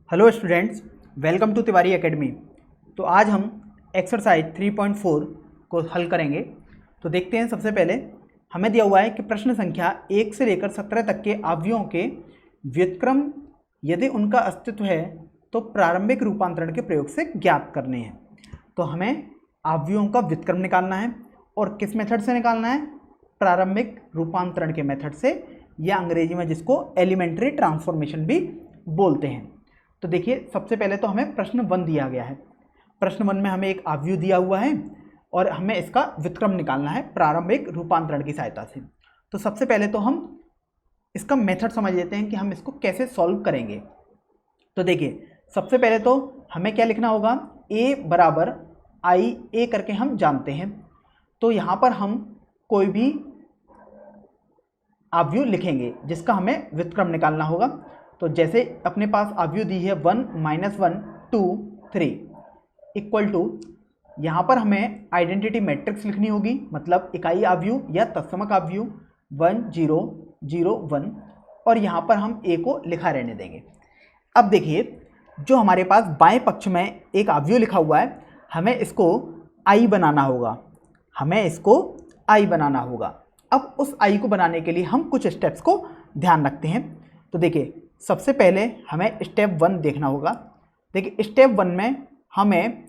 Hello students, welcome to Tiwari Academy. तो आज हम एक्सरसाइज 3.4 को हल करेंगे। तो देखते हैं, सबसे पहले हमें दिया हुआ है कि प्रश्न संख्या 1 से लेकर 17 तक के अवयवों के व्युत्क्रम यदि उनका अस्तित्व है तो प्रारंभिक रूपांतरण के प्रयोग से ज्ञात करने हैं। तो हमें अवयवों का व्युत्क्रम निकालना है और किस मेथड से निकालना है? प्रारंभिक रूपांतरण के मेथड से, या अंग्रेजी में जिसको एलिमेंट्री ट्रांसफॉर्मेशन भी बोलते हैं। तो देखिए, सबसे पहले तो हमें प्रश्न 1 दिया गया है। प्रश्न 1 में हमें एक अवयव दिया हुआ है और हमें इसका व्युत्क्रम निकालना है प्रारंभिक रूपांतरण की सहायता से। तो सबसे पहले तो हम इसका मेथड समझ लेते हैं कि हम इसको कैसे सॉल्व करेंगे। तो देखिए, सबसे पहले तो हमें क्या लिखना होगा? a बराबर आई ए करके हम जानते हैं। तो यहाँ पर हम कोई भी अवयव लिखेंगे जिसका हमें व्युत्क्रम निकालना होगा। तो जैसे अपने पास अवयव दी है 1 -1 2 3 इक्वल टू, यहाँ पर हमें आइडेंटिटी मैट्रिक्स लिखनी होगी, मतलब इकाई अवयव या तत्समक अवयव 1 0 0 1, और यहाँ पर हम a को लिखा रहने देंगे। अब देखिए, जो हमारे पास बाएं पक्ष में एक अवयव लिखा हुआ है, हमें इसको i बनाना होगा, अब उस i को बनाने के लिए हम कुछ स्टेप्स को ध्यान रखते हैं। तो देखिए, सबसे पहले हमें स्टेप 1 देखना होगा। देखिए, स्टेप 1 में हमें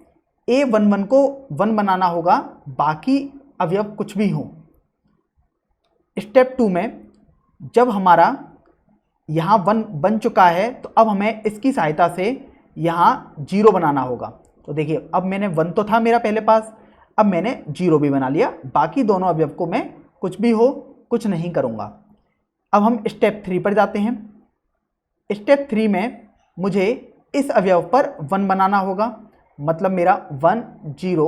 a11 को 1 बनाना होगा, बाकी अवयव कुछ भी हो। स्टेप 2 में जब हमारा यहाँ 1 बन चुका है तो अब हमें इसकी सहायता से यहाँ 0 बनाना होगा। तो देखिए, अब मैंने 1 तो था मेरा पहले पास, अब मैंने 0 भी बना लिया, बाकी दोनों अवयव को मैं कुछ भी हो कुछ नहीं करूँगा। अब हम स्टेप 3 पर जाते हैं। स्टेप 3 में मुझे इस अवयव पर 1 बनाना होगा, मतलब मेरा 1 0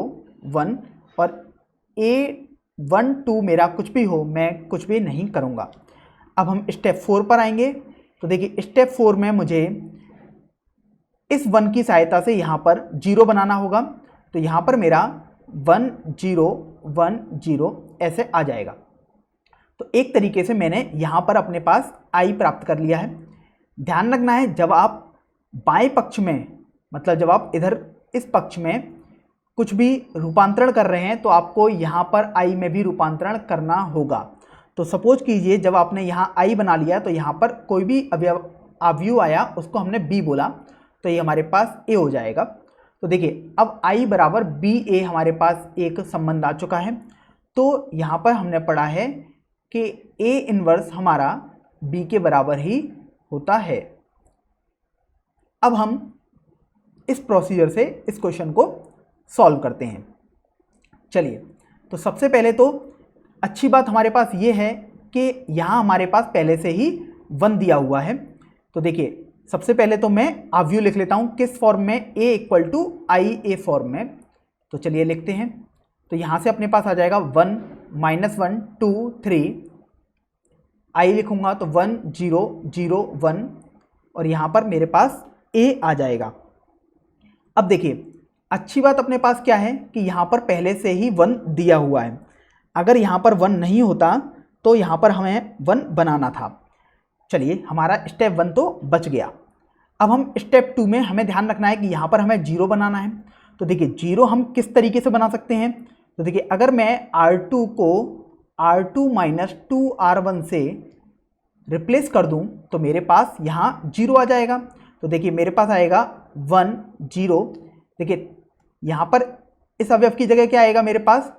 1, और a1 2 मेरा कुछ भी हो मैं कुछ भी नहीं करूँगा। अब हम स्टेप 4 पर आएंगे। तो देखिए, स्टेप 4 में मुझे इस 1 की सहायता से यहाँ पर 0 बनाना होगा। तो यहाँ पर मेरा 1 0 1 0 ऐसे आ जाएगा। तो एक तरीके से मैंने यहाँ पर अपने पास i प्राप्त कर लिया है। ध्यान रखना है, जब आप बाएं पक्ष में, मतलब जब आप इधर इस पक्ष में कुछ भी रूपांतरण कर रहे हैं तो आपको यहाँ पर i में भी रूपांतरण करना होगा। तो सपोज कीजिए, जब आपने यहाँ i बना लिया तो यहाँ पर कोई भी अवयव आया, उसको हमने b बोला, तो ये हमारे पास a हो जाएगा। तो देखिए, अब i बराबर ba हमारे पास एक संबंध आ चुका है। तो यहाँ पर हमने पढ़ा है कि a इनवर्स हमारा b के बराबर ही होता है। अब हम इस प्रोसीजर से इस क्वेश्चन को सॉल्व करते हैं। चलिए, तो सबसे पहले तो अच्छी बात हमारे पास ये है कि यहाँ हमारे पास पहले से ही 1 दिया हुआ है। तो देखिए, सबसे पहले तो मैं अवयव लिख लेता हूँ, किस फॉर्म में? a equal to I A form में। तो चलिए लिखते हैं। तो यहाँ से अपने पास आ जाएगा 1 -1 2 3, i लिखूंगा तो 1 0 0 1, और यहाँ पर मेरे पास a आ जाएगा। अब देखिए, अच्छी बात अपने पास क्या है कि यहाँ पर पहले से ही 1 दिया हुआ है। अगर यहाँ पर 1 नहीं होता तो यहाँ पर हमें 1 बनाना था। चलिए, हमारा स्टेप 1 तो बच गया। अब हम स्टेप 2 में हमें ध्यान रखना है कि यहाँ पर हमें 0 बनाना है। तो देखिए, 0 हम किस तरीके से बना सकते हैं? तो देखिए, अगर मैं R2 को R2 - 2R1 से रिप्लेस कर दूं तो मेरे पास यहाँ 0 आ जाएगा। तो देखिए, मेरे पास आएगा 1 0। देखिए, यहाँ पर इस अवयव की जगह क्या आएगा? मेरे पास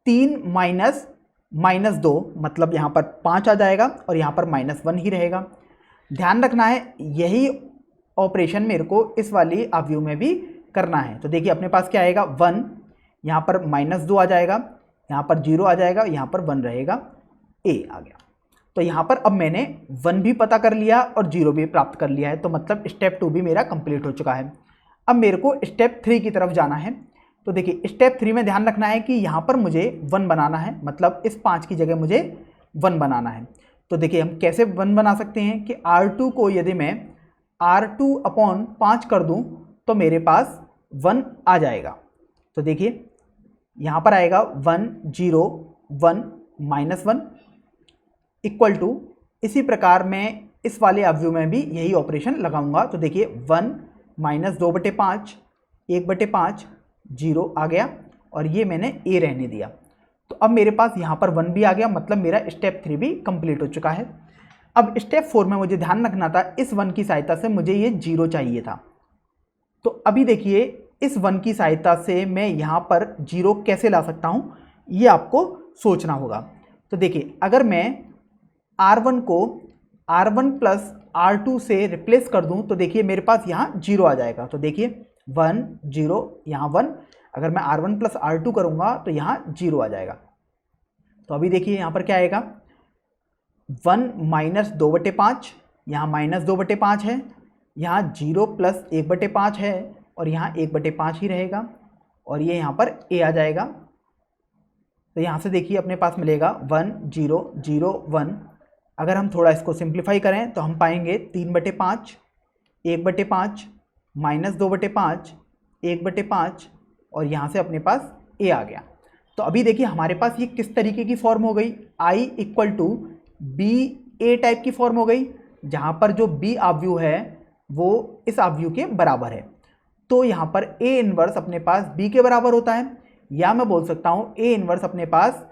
3 -2, मतलब यहाँ पर 5 आ जाएगा, और यहाँ पर -1 ही रहेगा। ध्यान रखना है, यही ऑपरेशन मेरे को इस वाली अवयव में भी करना है। तो देखिए, अपने पास क्या आएगा? 1, यहाँ पर -2 आ जाएगा, यहाँ पर 0 आ जाएगा, यहाँ पर 1 रहेगा, a आ गया। तो यहाँ पर अब मैंने 1 भी पता कर लिया और 0 भी प्राप्त कर लिया है। तो मतलब स्टेप 2 भी मेरा कंप्लीट हो चुका है। अब मेरे को स्टेप 3 की तरफ जाना है। तो देखिए, स्टेप 3 में ध्यान रखना है कि यहाँ पर मुझे 1 बनाना है, मतलब इस 5 की जगह मुझे 1 बनाना है। तो देखिए, हम कैसे 1 बना सकते हैं कि R2 को यदि मैं R2/5 कर दूं तो मेरे पास 1 आ जाएगा। तो देखिए, यहाँ पर आएगा 1 0 1 -1 इक्वल टू, इसी प्रकार मैं इस वाले अवयव में भी यही ऑपरेशन लगाऊंगा। तो देखिए 1 माइनस 2/5 1/5 0 आ गया और ये मैंने a रहने दिया। तो अब मेरे पास यहाँ पर 1 भी आ गया, मतलब मेरा स्टेप 3 भी कंप्लीट हो चुका है। अब स्टेप 4 में मुझे ध्यान रखना था, इस 1 की सहायता से मुझे ये 0 चाहिए था। तो अभी देखिए इस 1 की सहायता से मैं यहाँ पर 0 कैसे ला सकता हूँ, ये आपको सोचना होगा। तो देखिए अगर मैं R1 को R1 प्लस R2 से रिप्लेस कर दूँ तो देखिए मेरे पास यहाँ 0 आ जाएगा। तो देखिए 1 0 यहाँ 1, अगर मैं R1 प्लस R2 करूँगा तो यहाँ 0 आ जाएगा। तो अभी देखिए यहाँ पर क्या आएगा, 1 माइनस 2/5, यहाँ माइनस 2/5 है, यहाँ 0 प्लस 1/5 है और यहाँ 1/5 ही रहेगा और ये यहाँ पर a आ जाएगा। तो यहाँ से देखिए अपने पास मिलेगा 1 0 0 1। अगर हम थोड़ा इसको सिंप्लीफाई करें तो हम पाएंगे 3/5 1/5 माइनस 2/5 1/5 और यहाँ से अपने पास a आ गया। तो अभी देखिए हमारे पास ये किस तरीके की फॉर्म हो गई, I equal to B A type की फॉर्म हो गई, जहाँ पर जो b अवयव है वो इस अवयव के बराबर है। तो यहाँ पर a इनवर्स अपने पास b के बराबर होता है, या मैं बोल सकता हूँ a इनवर्स अपने पास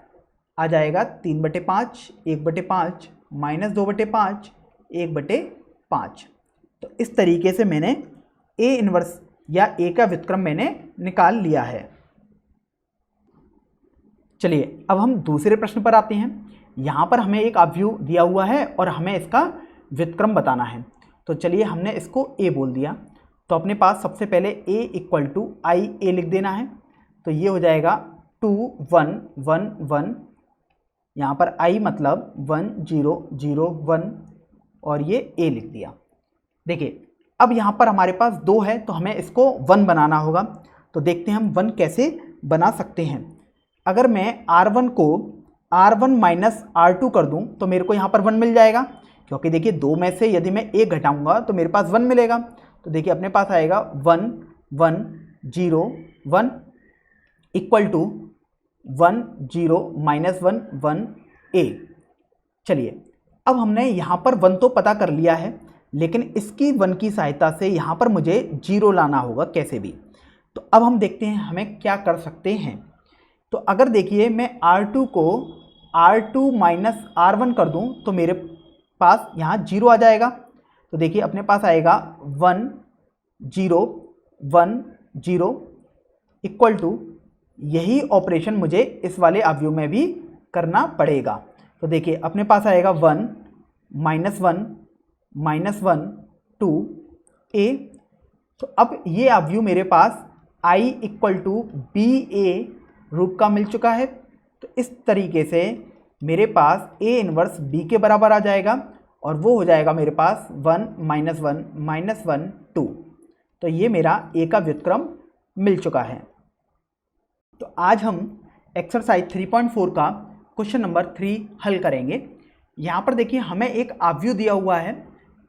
आ जाएगा 3/5 1/5 माइनस 2/5 1/5। तो इस तरीके से मैंने a इनवर्स या a का व्युत्क्रम मैंने निकाल लिया है। चलिए अब हम दूसरे प्रश्न पर आते हैं। यहाँ पर हमें एक अवयव दिया हुआ है और हमें इसका व्युत्क्रम बताना है। तो चलिए हमने इसको a बोल दिया, तो अपने पास सबसे पहले a इक्वल टू आई ए लिख देना है। तो ये हो जाएगा 2 1 1 1, यहाँ पर i मतलब 1 0 0 1 और ये a लिख दिया। देखिए अब यहाँ पर हमारे पास 2 है तो हमें इसको 1 बनाना होगा। तो देखते हैं हम 1 कैसे बना सकते हैं। अगर मैं R1 को R1 माइनस R2 कर दूं तो मेरे को यहाँ पर 1 मिल जाएगा, क्योंकि देखिए 2 में से यदि मैं 1 घटाऊंगा तो मेरे पास 1 मिलेगा। तो देखिए अपने पास आएगा 1 1 0 1 इक्वल टू 1 0 माइनस 1 1 a। चलिए अब हमने यहाँ पर 1 तो पता कर लिया है, लेकिन इसकी 1 की सहायता से यहाँ पर मुझे 0 लाना होगा कैसे भी। तो अब हम देखते हैं हमें क्या कर सकते हैं। तो अगर देखिए मैं R2 को R2 माइनस R1 कर दूं तो मेरे पास यहाँ 0 आ जाएगा। तो देखिए अपने पास आएगा 1 0 1 0 इक्वल टू, यही ऑपरेशन मुझे इस वाले अवयव में भी करना पड़ेगा। तो देखिए अपने पास आएगा 1 माइनस 1 माइनस 1 2 a। तो अब ये अवयव मेरे पास I इक्वल टू बी ए रूप का मिल चुका है। तो इस तरीके से मेरे पास a इनवर्स b के बराबर आ जाएगा और वो हो जाएगा मेरे पास 1 माइनस 1 माइनस 1 2। तो ये मेरा a का व्युत्क्रम मिल चुका है। तो आज हम एक्सरसाइज 3.4 का क्वेश्चन नंबर 3 हल करेंगे। यहाँ पर देखिए हमें एक अवयव दिया हुआ है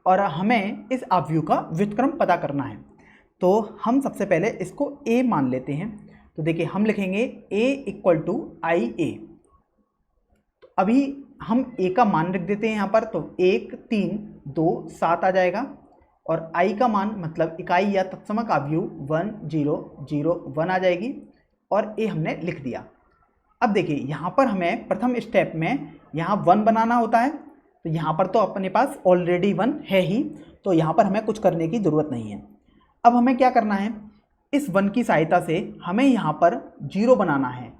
और हमें इस अवयव का व्युत्क्रम पता करना है। तो हम सबसे पहले इसको a मान लेते हैं। तो देखिए हम लिखेंगे a इक्वल टू आई ए। तो अभी हम a का मान रख देते हैं यहाँ पर। तो 1 3 2 7 आ जाएगा और i का मान मतलब इकाई या तत्समक अवयव 1 0 0 1 आ जाएगी और a हमने लिख दिया। अब देखिए यहाँ पर हमें प्रथम स्टेप में यहाँ 1 बनाना होता है। तो यहाँ पर तो अपने पास ऑलरेडी 1 है ही, तो यहाँ पर हमें कुछ करने की ज़रूरत नहीं है। अब हमें क्या करना है, इस 1 की सहायता से हमें यहाँ पर 0 बनाना है।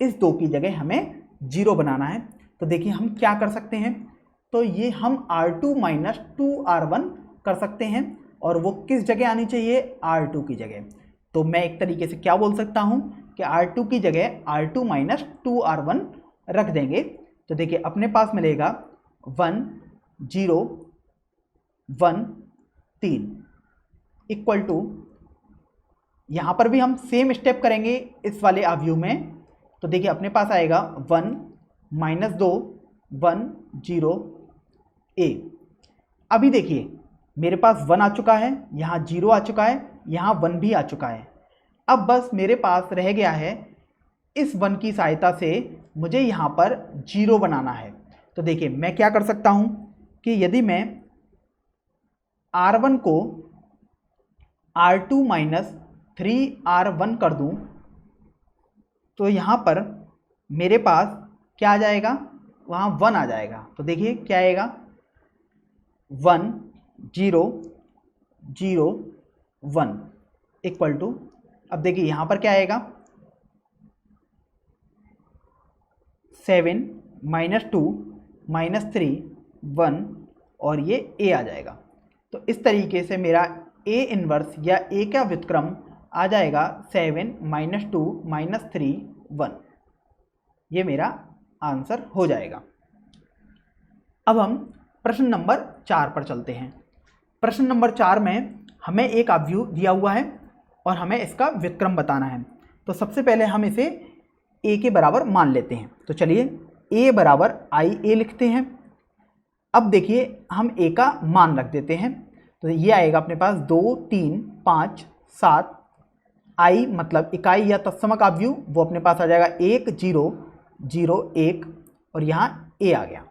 इस 2 की जगह हमें 0 बनाना है। तो देखिए हम क्या कर सकते हैं, तो ये हम R2 माइनस 2R1 कर सकते हैं और वो किस जगह आनी चाहिए, R2 की जगह। तो मैं एक तरीके से क्या बोल सकता हूँ कि R2 की जगह R2 माइनस 2R1 रख देंगे। तो देखिए अपने पास मिलेगा 1 0 1 3 इक्वल टू, यहाँ पर भी हम सेम स्टेप करेंगे इस वाले अवयव में। तो देखिए अपने पास आएगा 1 माइनस 2 1 0 a। अभी देखिए मेरे पास 1 आ चुका है, यहाँ 0 आ चुका है, यहाँ 1 भी आ चुका है। अब बस मेरे पास रह गया है इस 1 की सहायता से मुझे यहाँ पर 0 बनाना है। तो देखिए मैं क्या कर सकता हूँ कि यदि मैं R1 को R2 माइनस 3R1 कर दूं तो यहाँ पर मेरे पास क्या आ जाएगा, वहाँ 1 आ जाएगा। तो देखिए क्या आएगा, 1 0 0 1 इक्वल टू, अब देखिए यहाँ पर क्या आएगा, 7 माइनस 2 माइनस 3 1 और ये a आ जाएगा। तो इस तरीके से मेरा a इन्वर्स या a का व्युत्क्रम आ जाएगा 7 माइनस 2 माइनस 3 1। ये मेरा आंसर हो जाएगा। अब हम प्रश्न नंबर 4 पर चलते हैं। प्रश्न नंबर 4 में हमें एक आव्यूह दिया हुआ है और हमें इसका व्युत्क्रम बताना है। तो सबसे पहले हम इसे a के बराबर मान लेते हैं। तो चलिए a बराबर IA लिखते हैं। अब देखिए हम a का मान रख देते हैं। तो ये आएगा अपने पास 2 3 5 7, I मतलब इकाई या तत्समक आव्यूह, वो अपने पास आ जाएगा 1 0 0 1 और यहाँ a आ गया।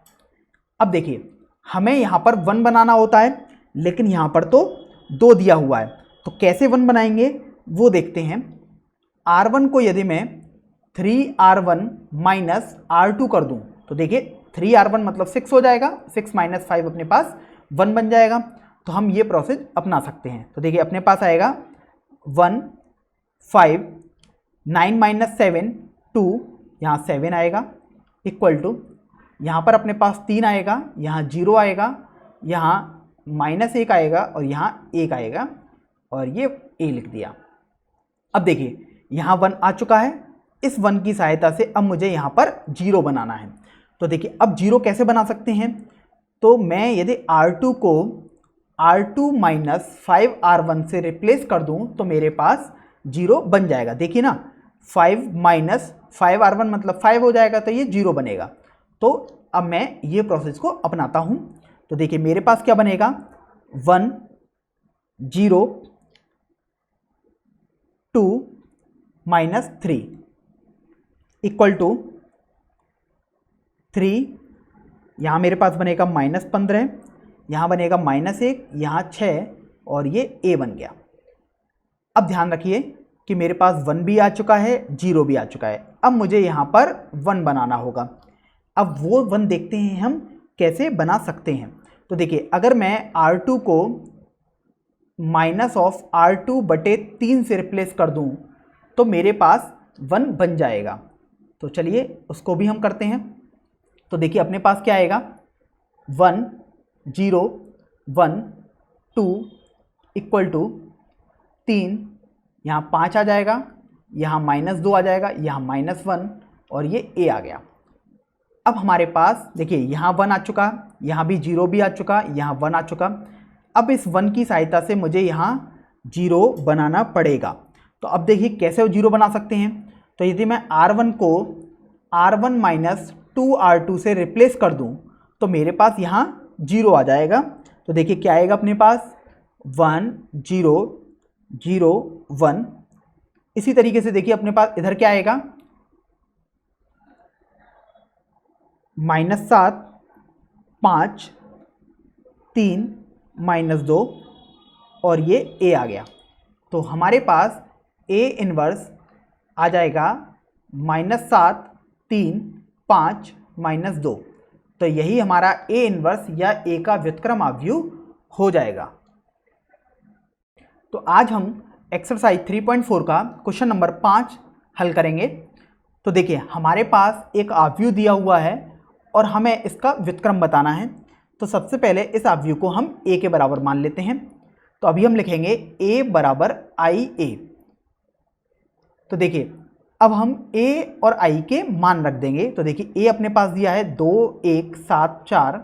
अब देखिए हमें यहाँ पर 1 बनाना होता है, लेकिन यहाँ पर तो 2 दिया हुआ है, तो कैसे 1 बनाएंगे वो देखते हैं। R1 को यदि मैं 3R1 माइनस R2 कर दूं तो देखिए 3R1 मतलब 6 हो जाएगा, 6 माइनस 5 अपने पास 1 बन जाएगा। तो हम ये प्रोसेस अपना सकते हैं। तो देखिए अपने पास आएगा 1 5 9 माइनस 7 2, यहाँ 7 आएगा इक्वल टू, यहाँ पर अपने पास 3 आएगा, यहाँ 0 आएगा, यहाँ माइनस 1 आएगा और यहाँ 1 आएगा और ये a लिख दिया। अब देखिए यहाँ 1 आ चुका है, इस 1 की सहायता से अब मुझे यहाँ पर 0 बनाना है। तो देखिए अब 0 कैसे बना सकते हैं, तो मैं यदि R2 को R2 माइनस 5R1 से रिप्लेस कर दूं तो मेरे पास 0 बन जाएगा। देखिए ना 5 माइनस 5R1 मतलब 5 हो जाएगा, तो ये 0 बनेगा। तो अब मैं ये प्रोसेस को अपनाता हूं। तो देखिए मेरे पास क्या बनेगा, 1 0 2 माइनस 3 इक्वल टू 3, यहाँ मेरे पास बनेगा माइनस 15, यहाँ बनेगा माइनस 1, यहाँ 6 और ये a बन गया। अब ध्यान रखिए कि मेरे पास 1 भी आ चुका है, 0 भी आ चुका है। अब मुझे यहाँ पर 1 बनाना होगा। अब वो 1 देखते हैं हम कैसे बना सकते हैं। तो देखिए अगर मैं R2 को माइनस ऑफ R2 बटे 3 से रिप्लेस कर दूं तो मेरे पास 1 बन जाएगा। तो चलिए उसको भी हम करते हैं। तो देखिए अपने पास क्या आएगा, 1 0 1 2 इक्वल टू 3, यहाँ 5 आ जाएगा, यहाँ माइनस 2 आ जाएगा, यहाँ माइनस 1 और ये a आ गया। अब हमारे पास देखिए यहाँ 1 आ चुका, यहाँ भी 0 भी आ चुका, यहाँ 1 आ चुका। अब इस 1 की सहायता से मुझे यहाँ 0 बनाना पड़ेगा। तो अब देखिए कैसे 0 बना सकते हैं। तो यदि मैं R1 को R1 माइनस 2R2 से रिप्लेस कर दूं तो मेरे पास यहाँ 0 आ जाएगा। तो देखिए क्या आएगा अपने पास, 1 0 0 1। इसी तरीके से देखिए अपने पास इधर क्या आएगा, माइनस 7 5 3 माइनस 2 और ये a आ गया। तो हमारे पास a इन्वर्स आ जाएगा माइनस 7 3 5 माइनस 2। तो यही हमारा a इन्वर्स या a का व्युत्क्रम आव्यूह हो जाएगा। तो आज हम एक्सरसाइज 3.4 का क्वेश्चन नंबर 5 हल करेंगे। तो देखिए हमारे पास एक आव्यूह दिया हुआ है और हमें इसका व्युत्क्रम बताना है। तो सबसे पहले इस आव्यूह को हम a के बराबर मान लेते हैं। तो अभी हम लिखेंगे a बराबर IA। तो देखिए अब हम a और i के मान रख देंगे। तो देखिए a अपने पास दिया है 2 1 7 4,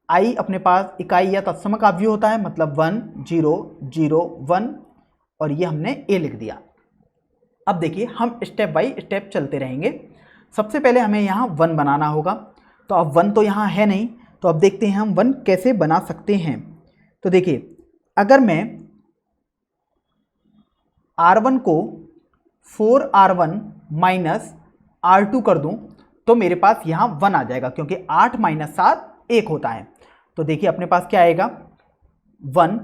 i अपने पास इकाई या तत्समक आव्यूह होता है, मतलब 1 0 0 1 और ये हमने a लिख दिया। अब देखिए हम स्टेप बाय स्टेप चलते रहेंगे। सबसे पहले हमें यहाँ 1 बनाना होगा। तो अब 1 तो यहाँ है नहीं, तो अब देखते हैं हम 1 कैसे बना सकते हैं। तो देखिए अगर मैं R1 को 4R1 माइनस R2 कर दूं तो मेरे पास यहाँ 1 आ जाएगा, क्योंकि 8 माइनस 7 1 होता है। तो देखिए अपने पास क्या आएगा, 1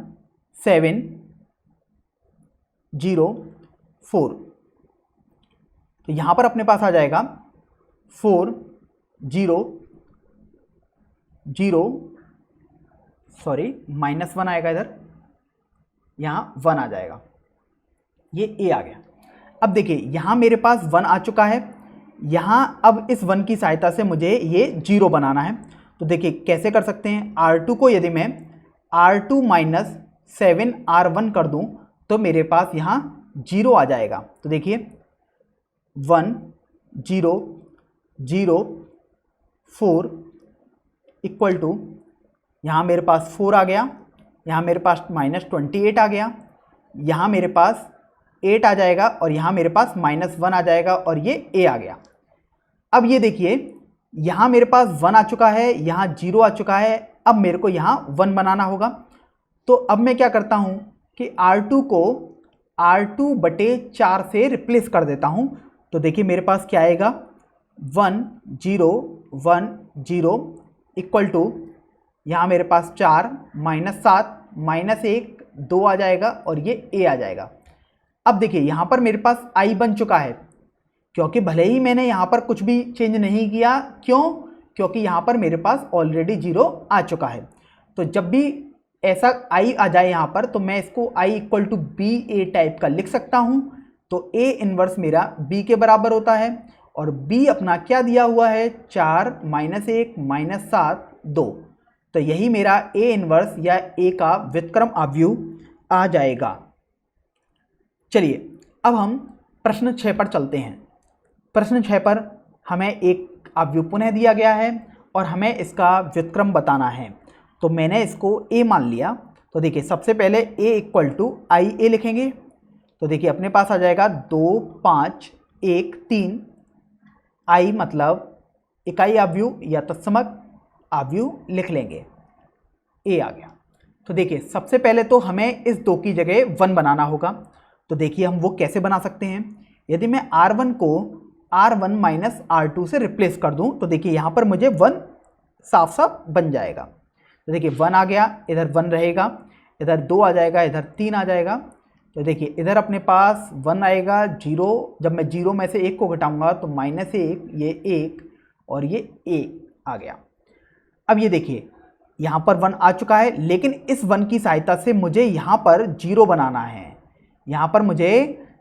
7 0 4। तो यहाँ पर अपने पास आ जाएगा 4 0 0 सॉरी -1 आएगा, इधर यहाँ 1 आ जाएगा, ये a आ गया। अब देखिए यहाँ मेरे पास 1 आ चुका है, यहाँ अब इस 1 की सहायता से मुझे ये 0 बनाना है। तो देखिए कैसे कर सकते हैं, R2 को यदि मैं R2 माइनस 7R1 कर दूं तो मेरे पास यहाँ 0 आ जाएगा। तो देखिए 1 0 0 4 इक्वल टू, यहाँ मेरे पास 4 आ गया, यहाँ मेरे पास -28 आ गया, यहाँ मेरे पास 8 आ जाएगा और यहाँ मेरे पास -1 आ जाएगा और ये a आ गया। अब ये देखिए यहाँ मेरे पास 1 आ चुका है, यहाँ 0 आ चुका है, अब मेरे को यहाँ 1 बनाना होगा। तो अब मैं क्या करता हूँ कि R2 को R2/4 से रिप्लेस कर देता हूँ। तो देखिए मेरे पास क्या आएगा, 1 0 1 0 इक्वल टू, यहाँ मेरे पास 4 -7 -1 2 आ जाएगा और ये a आ जाएगा। अब देखिए यहाँ पर मेरे पास i बन चुका है, क्योंकि भले ही मैंने यहाँ पर कुछ भी चेंज नहीं किया, क्यों, क्योंकि यहाँ पर मेरे पास ऑलरेडी 0 आ चुका है। तो जब भी ऐसा i आ जाए यहाँ पर, तो मैं इसको i equal to B A type का लिख सकता हूँ। तो a इन्वर्स मेरा b के बराबर होता है और b अपना क्या दिया हुआ है, 4 -1 -7 2। तो यही मेरा a इन्वर्स या a का व्युत्क्रम अवयव आ जाएगा। चलिए अब हम प्रश्न 6 पर चलते हैं। प्रश्न 6 पर हमें एक अवयव पुनः दिया गया है और हमें इसका व्युत्क्रम बताना है। तो मैंने इसको a मान लिया। तो देखिए सबसे पहले a इक्वल टू आई ए लिखेंगे। तो देखिए अपने पास आ जाएगा 2 5 1 3, i मतलब इकाई अवयव या तत्समक अवयव लिख लेंगे, a आ गया। तो देखिए सबसे पहले तो हमें इस 2 की जगह 1 बनाना होगा। तो देखिए हम वो कैसे बना सकते हैं, यदि मैं R1 को R1 माइनस R2 से रिप्लेस कर दूं तो देखिए यहाँ पर मुझे 1 साफ साफ बन जाएगा। तो देखिए 1 आ गया, इधर 1 रहेगा, इधर 2 आ जाएगा, इधर 3 आ जाएगा। तो देखिए इधर अपने पास 1 आएगा, 0, जब मैं 0 में से 1 को घटाऊंगा तो -1, ये 1 और ये a आ गया। अब ये देखिए यहाँ पर 1 आ चुका है, लेकिन इस 1 की सहायता से मुझे यहाँ पर 0 बनाना है, यहाँ पर मुझे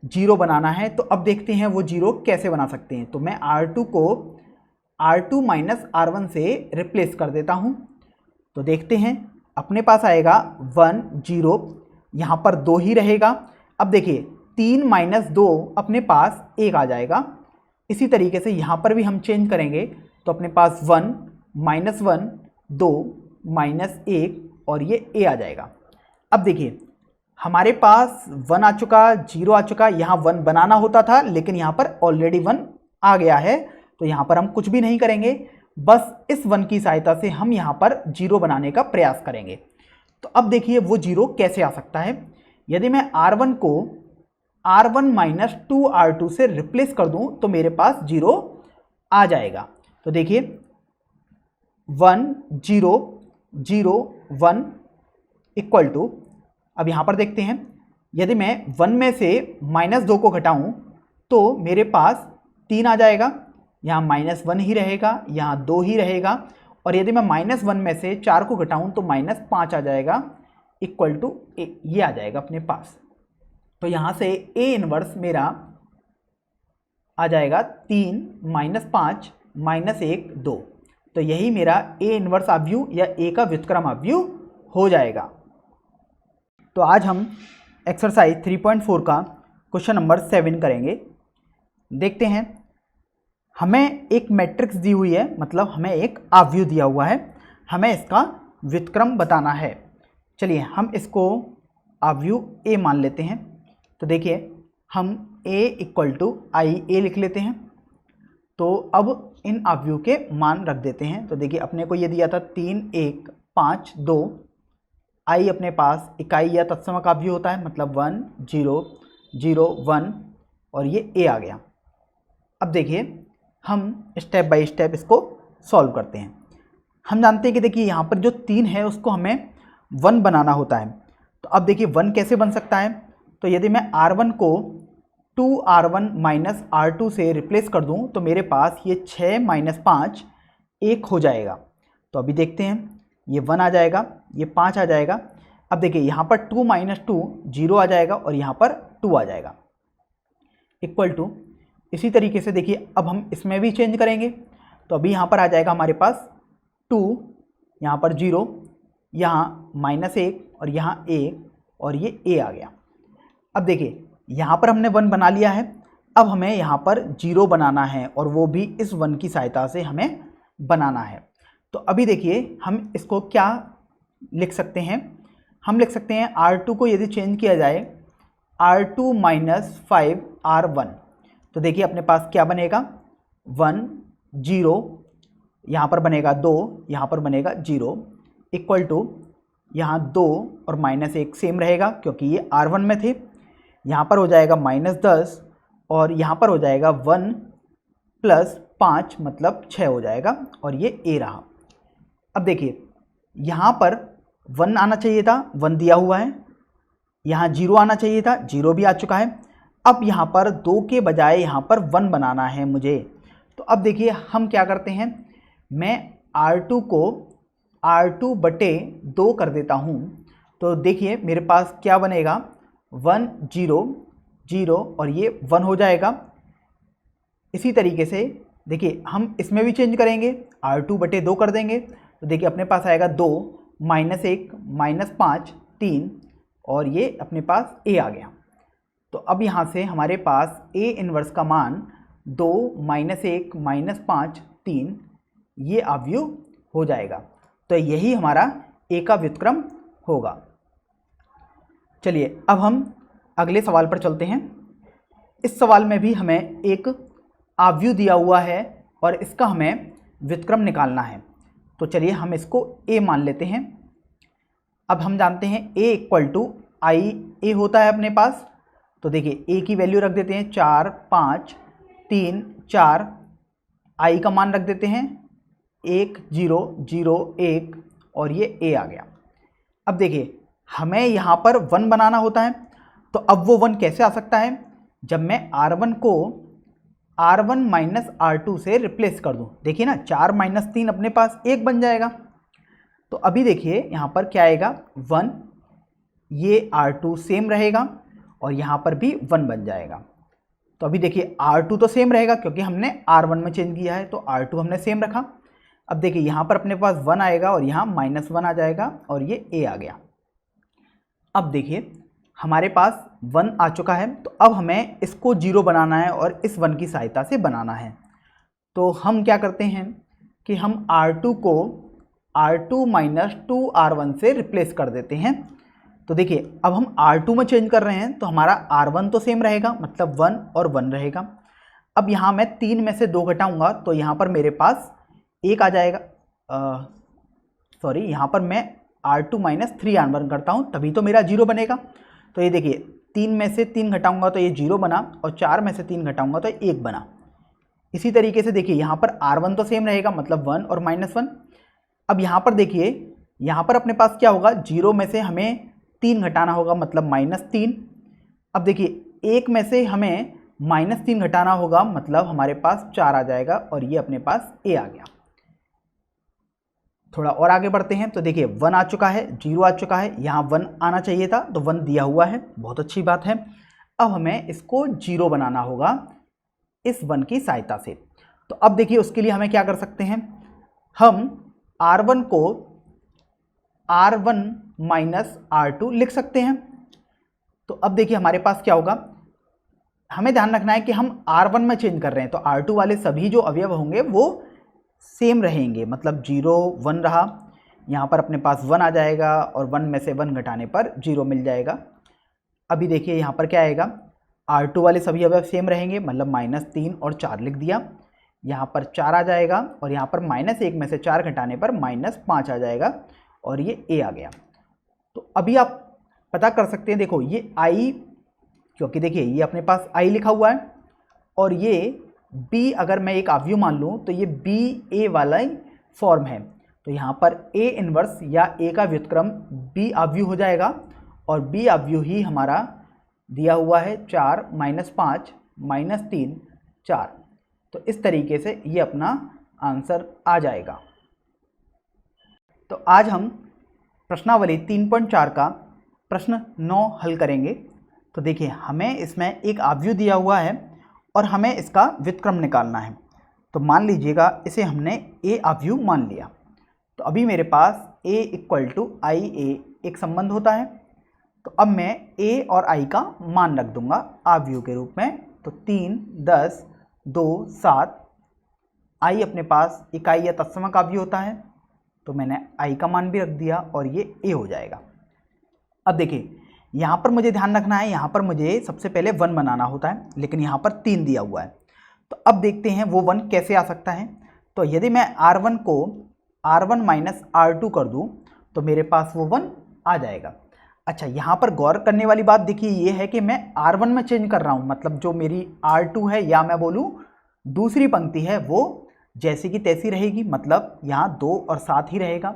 0 बनाना है। तो अब देखते हैं वो 0 कैसे बना सकते हैं। तो मैं R2 को R2 माइनस R1 से रिप्लेस कर देता हूँ। तो देखते हैं अपने पास आएगा 1 0, यहाँ पर 2 ही रहेगा। अब देखिए 3 - 2 अपने पास 1 आ जाएगा। इसी तरीके से यहाँ पर भी हम चेंज करेंगे तो अपने पास 1 -1 2 -1 और ये a आ जाएगा। अब देखिए हमारे पास 1 आ चुका, 0 आ चुका, यहाँ 1 बनाना होता था लेकिन यहाँ पर ऑलरेडी 1 आ गया है। तो यहाँ पर हम कुछ भी नहीं करेंगे, बस इस 1 की सहायता से हम यहाँ पर 0 बनाने का प्रयास करेंगे। तो अब देखिए वो 0 कैसे आ सकता है। यदि मैं R1 को R1 माइनस 2R2 से रिप्लेस कर दूं तो मेरे पास 0 आ जाएगा। तो देखिए 1 0 0 1 इक्वल टू, अब यहाँ पर देखते हैं यदि मैं 1 में से -2 को घटाऊं तो मेरे पास 3 आ जाएगा, यहाँ -1 ही रहेगा, यहाँ 2 ही रहेगा। और यदि मैं -1 में से 4 को घटाऊं तो -5 आ जाएगा इक्वल टू a, ये आ जाएगा अपने पास। तो यहाँ से a इन्वर्स मेरा आ जाएगा 3 -5 -1 2। तो यही मेरा a इन्वर्स अवयव या a का व्युत्क्रम अवयव हो जाएगा। तो आज हम एक्सरसाइज 3.4 का क्वेश्चन नंबर 7 करेंगे। देखते हैं, हमें एक मैट्रिक्स दी हुई है, मतलब हमें एक अवयव दिया हुआ है, हमें इसका व्युत्क्रम बताना है। चलिए हम इसको अवयव a मान लेते हैं। तो देखिए हम a इक्वल टू आई ए लिख लेते हैं। तो अब इन अवयव के मान रख देते हैं। तो देखिए अपने को ये दिया था 3 1 5 2, आई अपने पास इकाई या तत्समक अवयव होता है, मतलब 1 0 0 1 और ये a आ गया। अब देखिए हम स्टेप बाय स्टेप इसको सॉल्व करते हैं। हम जानते हैं कि देखिए यहाँ पर जो 3 है उसको हमें 1 बनाना होता है। तो अब देखिए 1 कैसे बन सकता है, तो यदि मैं R1 को 2R1 माइनस R2 से रिप्लेस कर दूं तो मेरे पास ये 6 माइनस 5 1 हो जाएगा। तो अभी देखते हैं, ये 1 आ जाएगा, ये 5 आ जाएगा। अब देखिए यहाँ पर 2 माइनस 2 0 आ जाएगा और यहाँ पर 2 आ जाएगा, इक्वल टू। इसी तरीके से देखिए अब हम इसमें भी चेंज करेंगे, तो अभी यहाँ पर आ जाएगा हमारे पास 2, यहाँ पर 0, यहाँ -1 और यहाँ 1 और ये a आ गया। अब देखिए यहाँ पर हमने 1 बना लिया है, अब हमें यहाँ पर 0 बनाना है और वो भी इस 1 की सहायता से हमें बनाना है। तो अभी देखिए हम इसको क्या लिख सकते हैं, हम लिख सकते हैं R2 को यदि चेंज किया जाए R2 माइनस 5R1, तो देखिए अपने पास क्या बनेगा 1 0, यहाँ पर बनेगा 2, यहाँ पर बनेगा 0, इक्वल टू यहाँ 2 और -1 सेम रहेगा क्योंकि ये R1 में थे। यहाँ पर हो जाएगा -10 और यहाँ पर हो जाएगा 1 प्लस 5 मतलब 6 हो जाएगा और ये a रहा। अब देखिए यहाँ पर 1 आना चाहिए था, 1 दिया हुआ है, यहाँ 0 आना चाहिए था, 0 भी आ चुका है। अब यहाँ पर 2 के बजाय यहाँ पर 1 बनाना है मुझे। तो अब देखिए हम क्या करते हैं, मैं R2 को R2 बटे 2 कर देता हूँ। तो देखिए मेरे पास क्या बनेगा 1 0 0 और ये 1 हो जाएगा। इसी तरीके से देखिए हम इसमें भी चेंज करेंगे, R2 बटे 2 कर देंगे, तो देखिए अपने पास आएगा 2 -1 -5 3 और ये अपने पास a आ गया। तो अब यहाँ से हमारे पास a इन्वर्स का मान 2 -1 -5 3 ये अवयव हो जाएगा। तो यही हमारा a का व्युत्क्रम होगा। चलिए अब हम अगले सवाल पर चलते हैं। इस सवाल में भी हमें एक अवयव दिया हुआ है और इसका हमें व्युत्क्रम निकालना है। तो चलिए हम इसको a मान लेते हैं। अब हम जानते हैं a equal to I a होता है अपने पास। तो देखिए a की वैल्यू रख देते हैं 4 5 3 4, i का मान रख देते हैं 1 0 0 1 और ये a आ गया। अब देखिए हमें यहाँ पर 1 बनाना होता है, तो अब वो 1 कैसे आ सकता है, जब मैं R1 को R1 माइनस R2 से रिप्लेस कर दूँ। देखिए ना 4 - 3 अपने पास 1 बन जाएगा। तो अभी देखिए यहाँ पर क्या आएगा 1, ये R2 सेम रहेगा और यहाँ पर भी 1 बन जाएगा। तो अभी देखिए R2 तो सेम रहेगा क्योंकि हमने R1 में चेंज किया है, तो R2 हमने सेम रखा। अब देखिए यहाँ पर अपने पास 1 आएगा और यहाँ -1 आ जाएगा और ये a आ गया। अब देखिए हमारे पास 1 आ चुका है, तो अब हमें इसको 0 बनाना है और इस 1 की सहायता से बनाना है। तो हम क्या करते हैं कि हम R2 को R2 माइनस 2R1 से रिप्लेस कर देते हैं। तो देखिए अब हम R2 में चेंज कर रहे हैं, तो हमारा R1 तो सेम रहेगा, मतलब 1 और 1 रहेगा। अब यहाँ मैं 3 में से 2 घटाऊंगा तो यहाँ पर मेरे पास 1 आ जाएगा। सॉरी, यहाँ पर मैं R2 माइनस 3R1 करता हूँ तभी तो मेरा 0 बनेगा। तो ये देखिए 3 में से 3 घटाऊंगा तो ये 0 बना और 4 में से 3 घटाऊंगा तो 1 बना। इसी तरीके से देखिए यहाँ पर R1 तो सेम रहेगा, मतलब 1 और -1। अब यहाँ पर देखिए यहाँ पर अपने पास क्या होगा, 0 में से हमें 3 घटाना होगा, मतलब -3। अब देखिए 1 में से हमें -3 घटाना होगा, मतलब हमारे पास 4 आ जाएगा और ये अपने पास a आ गया। थोड़ा और आगे बढ़ते हैं, तो देखिए 1 आ चुका है, 0 आ चुका है, यहाँ 1 आना चाहिए था तो 1 दिया हुआ है, बहुत अच्छी बात है। अब हमें इसको 0 बनाना होगा इस 1 की सहायता से। तो अब देखिए उसके लिए हमें क्या कर सकते हैं, हम R1 को R1 माइनस R2 लिख सकते हैं। तो अब देखिए हमारे पास क्या होगा, हमें ध्यान रखना है कि हम R1 में चेंज कर रहे हैं, तो R2 वाले सभी जो अवयव होंगे वो सेम रहेंगे, मतलब 0 1 रहा, यहाँ पर अपने पास 1 आ जाएगा और 1 में से 1 घटाने पर 0 मिल जाएगा। अभी देखिए यहाँ पर क्या आएगा, R2 वाले सभी अवयव सेम रहेंगे, मतलब -3 और 4 लिख दिया, यहाँ पर 4 आ जाएगा और यहाँ पर -1 में से 4 घटाने पर -5 आ जाएगा और ये a आ गया। तो अभी आप पता कर सकते हैं, देखो ये i, क्योंकि देखिए ये अपने पास i लिखा हुआ है और ये b अगर मैं एक अवयव मान लूँ तो ये b a वाला फॉर्म है, तो यहाँ पर A इन्वर्स या A का व्युत्क्रम B आव्यूह हो जाएगा और B आव्यूह ही हमारा दिया हुआ है 4 - 5 - 3 4। तो इस तरीके से ये अपना आंसर आ जाएगा। तो आज हम प्रश्नावली 3.4 का प्रश्न 9 हल करेंगे। तो देखिए हमें इसमें एक आव्यूह दिया हुआ है और हमें इसका व्युत्क्रम निकालना है। तो मान लीजिएगा इसे हमने A आव्यूह मान लिया। तो अभी मेरे पास A = IA एक संबंध होता है। तो अब मैं A और I का मान रख दूंगा आव्यूह के रूप में। तो 3 10 2 7। I अपने पास इकाई या तत्समक आव्यूह होता है, तो मैंने I का मान भी रख दिया और ये A हो जाएगा। अब देखिए यहाँ पर मुझे ध्यान रखना है, यहाँ पर मुझे सबसे पहले 1 बनाना होता है, लेकिन यहाँ पर 3 दिया हुआ है। तो अब देखते हैं वो 1 कैसे आ सकता है। तो यदि मैं R1 को R1 - R2 कर दूँ तो मेरे पास वो 1 आ जाएगा। अच्छा, यहाँ पर गौर करने वाली बात देखिए ये है कि मैं R1 में चेंज कर रहा हूँ, मतलब जो मेरी R2 है या मैं बोलूँ दूसरी पंक्ति है वो जैसी की तैसी रहेगी, मतलब यहाँ 2 और 7 ही रहेगा।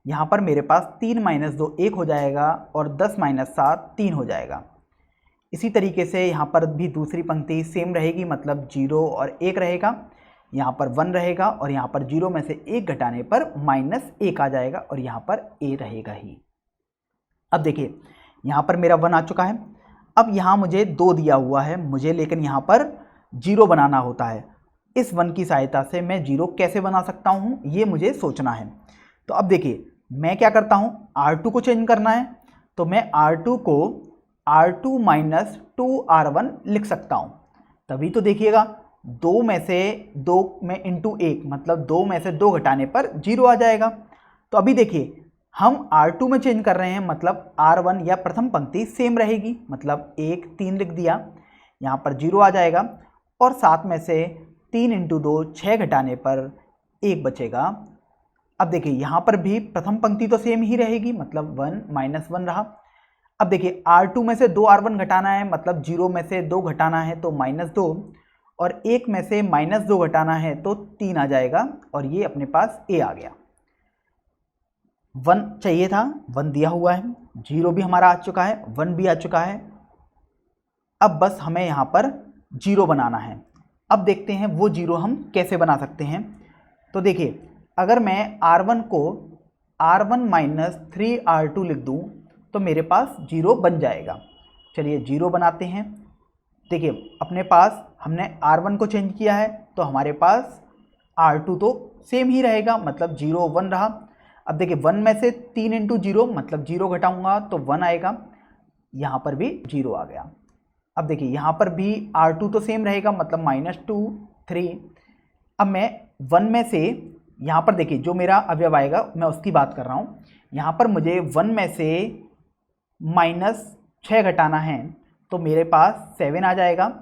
यहाँ पर मेरे पास 3 - 2 1 हो जाएगा और 10 - 7 3 हो जाएगा। इसी तरीके से यहाँ पर भी दूसरी पंक्ति सेम रहेगी, मतलब 0 और 1 रहेगा। यहाँ पर 1 रहेगा और यहाँ पर 0 में से 1 घटाने पर -1 आ जाएगा और यहाँ पर A रहेगा ही। अब देखिए यहाँ पर मेरा 1 आ चुका है। अब यहाँ मुझे 2 दिया हुआ है मुझे, लेकिन यहाँ पर 0 बनाना होता है। इस 1 की सहायता से मैं 0 कैसे बना सकता हूँ ये मुझे सोचना है। तो अब देखिए मैं क्या करता हूँ, R2 को चेंज करना है तो मैं R2 को R2 - 2R1 लिख सकता हूँ। तभी तो देखिएगा 2 में से 2 में इंटू 1, मतलब 2 में से 2 घटाने पर 0 आ जाएगा। तो अभी देखिए हम R2 में चेंज कर रहे हैं, मतलब R1 या प्रथम पंक्ति सेम रहेगी, मतलब 1 3 लिख दिया, यहाँ पर 0 आ जाएगा और 7 में से 3 × 2 6 घटाने पर 1 बचेगा। अब देखिए यहाँ पर भी प्रथम पंक्ति तो सेम ही रहेगी, मतलब 1 - 1 रहा। अब देखिए R2 में से 2R1 घटाना है, मतलब 0 में से 2 घटाना है तो -2 और 1 में से -2 घटाना है तो 3 आ जाएगा और ये अपने पास A आ गया। 1 चाहिए था, 1 दिया हुआ है, 0 भी हमारा आ चुका है, 1 भी आ चुका है। अब बस हमें यहाँ पर 0 बनाना है। अब देखते हैं वो 0 हम कैसे बना सकते हैं। तो देखिए अगर मैं R1 को R1 - 3R2 लिख दूँ तो मेरे पास 0 बन जाएगा। चलिए 0 बनाते हैं। देखिए अपने पास हमने R1 को चेंज किया है तो हमारे पास R2 तो सेम ही रहेगा, मतलब 0 1 रहा। अब देखिए 1 में से 3 × 0, मतलब 0 घटाऊंगा तो 1 आएगा, यहाँ पर भी 0 आ गया। अब देखिए यहाँ पर भी R2 तो सेम रहेगा, मतलब -2 3। अब मैं 1 में से यहाँ पर देखिए जो मेरा अवयव आएगा मैं उसकी बात कर रहा हूँ। यहाँ पर मुझे 1 में से -6 घटाना है तो मेरे पास 7 आ जाएगा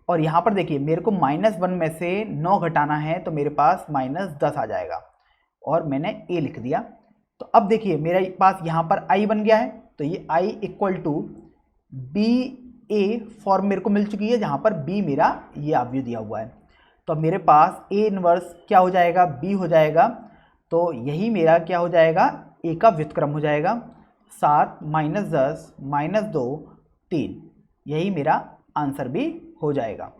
और यहाँ पर देखिए मेरे को -1 में से 9 घटाना है तो मेरे पास -10 आ जाएगा और मैंने A लिख दिया। तो अब देखिए मेरे पास यहाँ पर I बन गया है, तो ये I = BA फॉर्म मेरे को मिल चुकी है, जहाँ पर B मेरा ये आव्यूह दिया हुआ है। तो अब मेरे पास A इन्वर्स क्या हो जाएगा, B हो जाएगा। तो यही मेरा क्या हो जाएगा, A का व्युत्क्रम हो जाएगा। 7 - 10 - 2 3, यही मेरा आंसर भी हो जाएगा।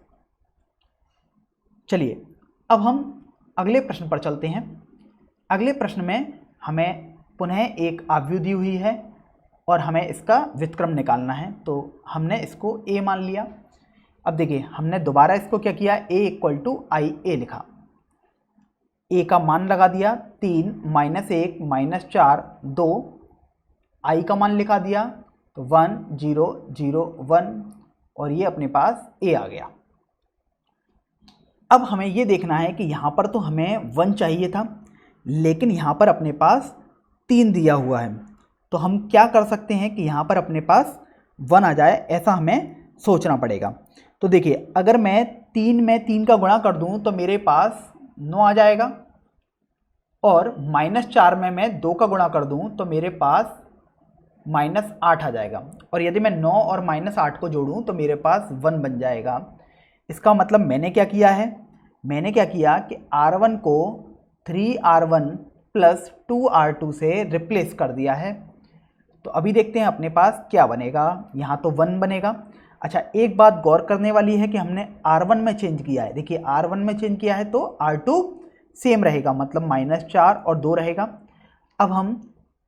चलिए अब हम अगले प्रश्न पर चलते हैं। अगले प्रश्न में हमें पुनः एक आव्यूह दी हुई है और हमें इसका व्युत्क्रम निकालना है, तो हमने इसको A मान लिया। अब देखिए हमने दोबारा इसको क्या किया, A = IA लिखा, A का मान लगा दिया 3 - 1 - 4 2, I का मान लिखा दिया तो 1 0 0 1 और ये अपने पास A आ गया। अब हमें ये देखना है कि यहाँ पर तो हमें 1 चाहिए था, लेकिन यहाँ पर अपने पास 3 दिया हुआ है। तो हम क्या कर सकते हैं कि यहाँ पर अपने पास 1 आ जाए, ऐसा हमें सोचना पड़ेगा। तो देखिए अगर मैं 3 में 3 का गुणा कर दूँ तो मेरे पास 9 आ जाएगा और -4 में मैं 2 का गुणा कर दूँ तो मेरे पास -8 आ जाएगा और यदि मैं 9 और -8 को जोड़ूँ तो मेरे पास 1 बन जाएगा। इसका मतलब मैंने क्या किया है, मैंने क्या किया कि R1 को 3R1 प्लस 2R2 से रिप्लेस कर दिया है। तो अभी देखते हैं अपने पास क्या बनेगा। यहाँ तो 1 बनेगा। अच्छा, एक बात गौर करने वाली है कि हमने R1 में चेंज किया है। देखिए R1 में चेंज किया है तो R2 सेम रहेगा, मतलब -4 और 2 रहेगा। अब हम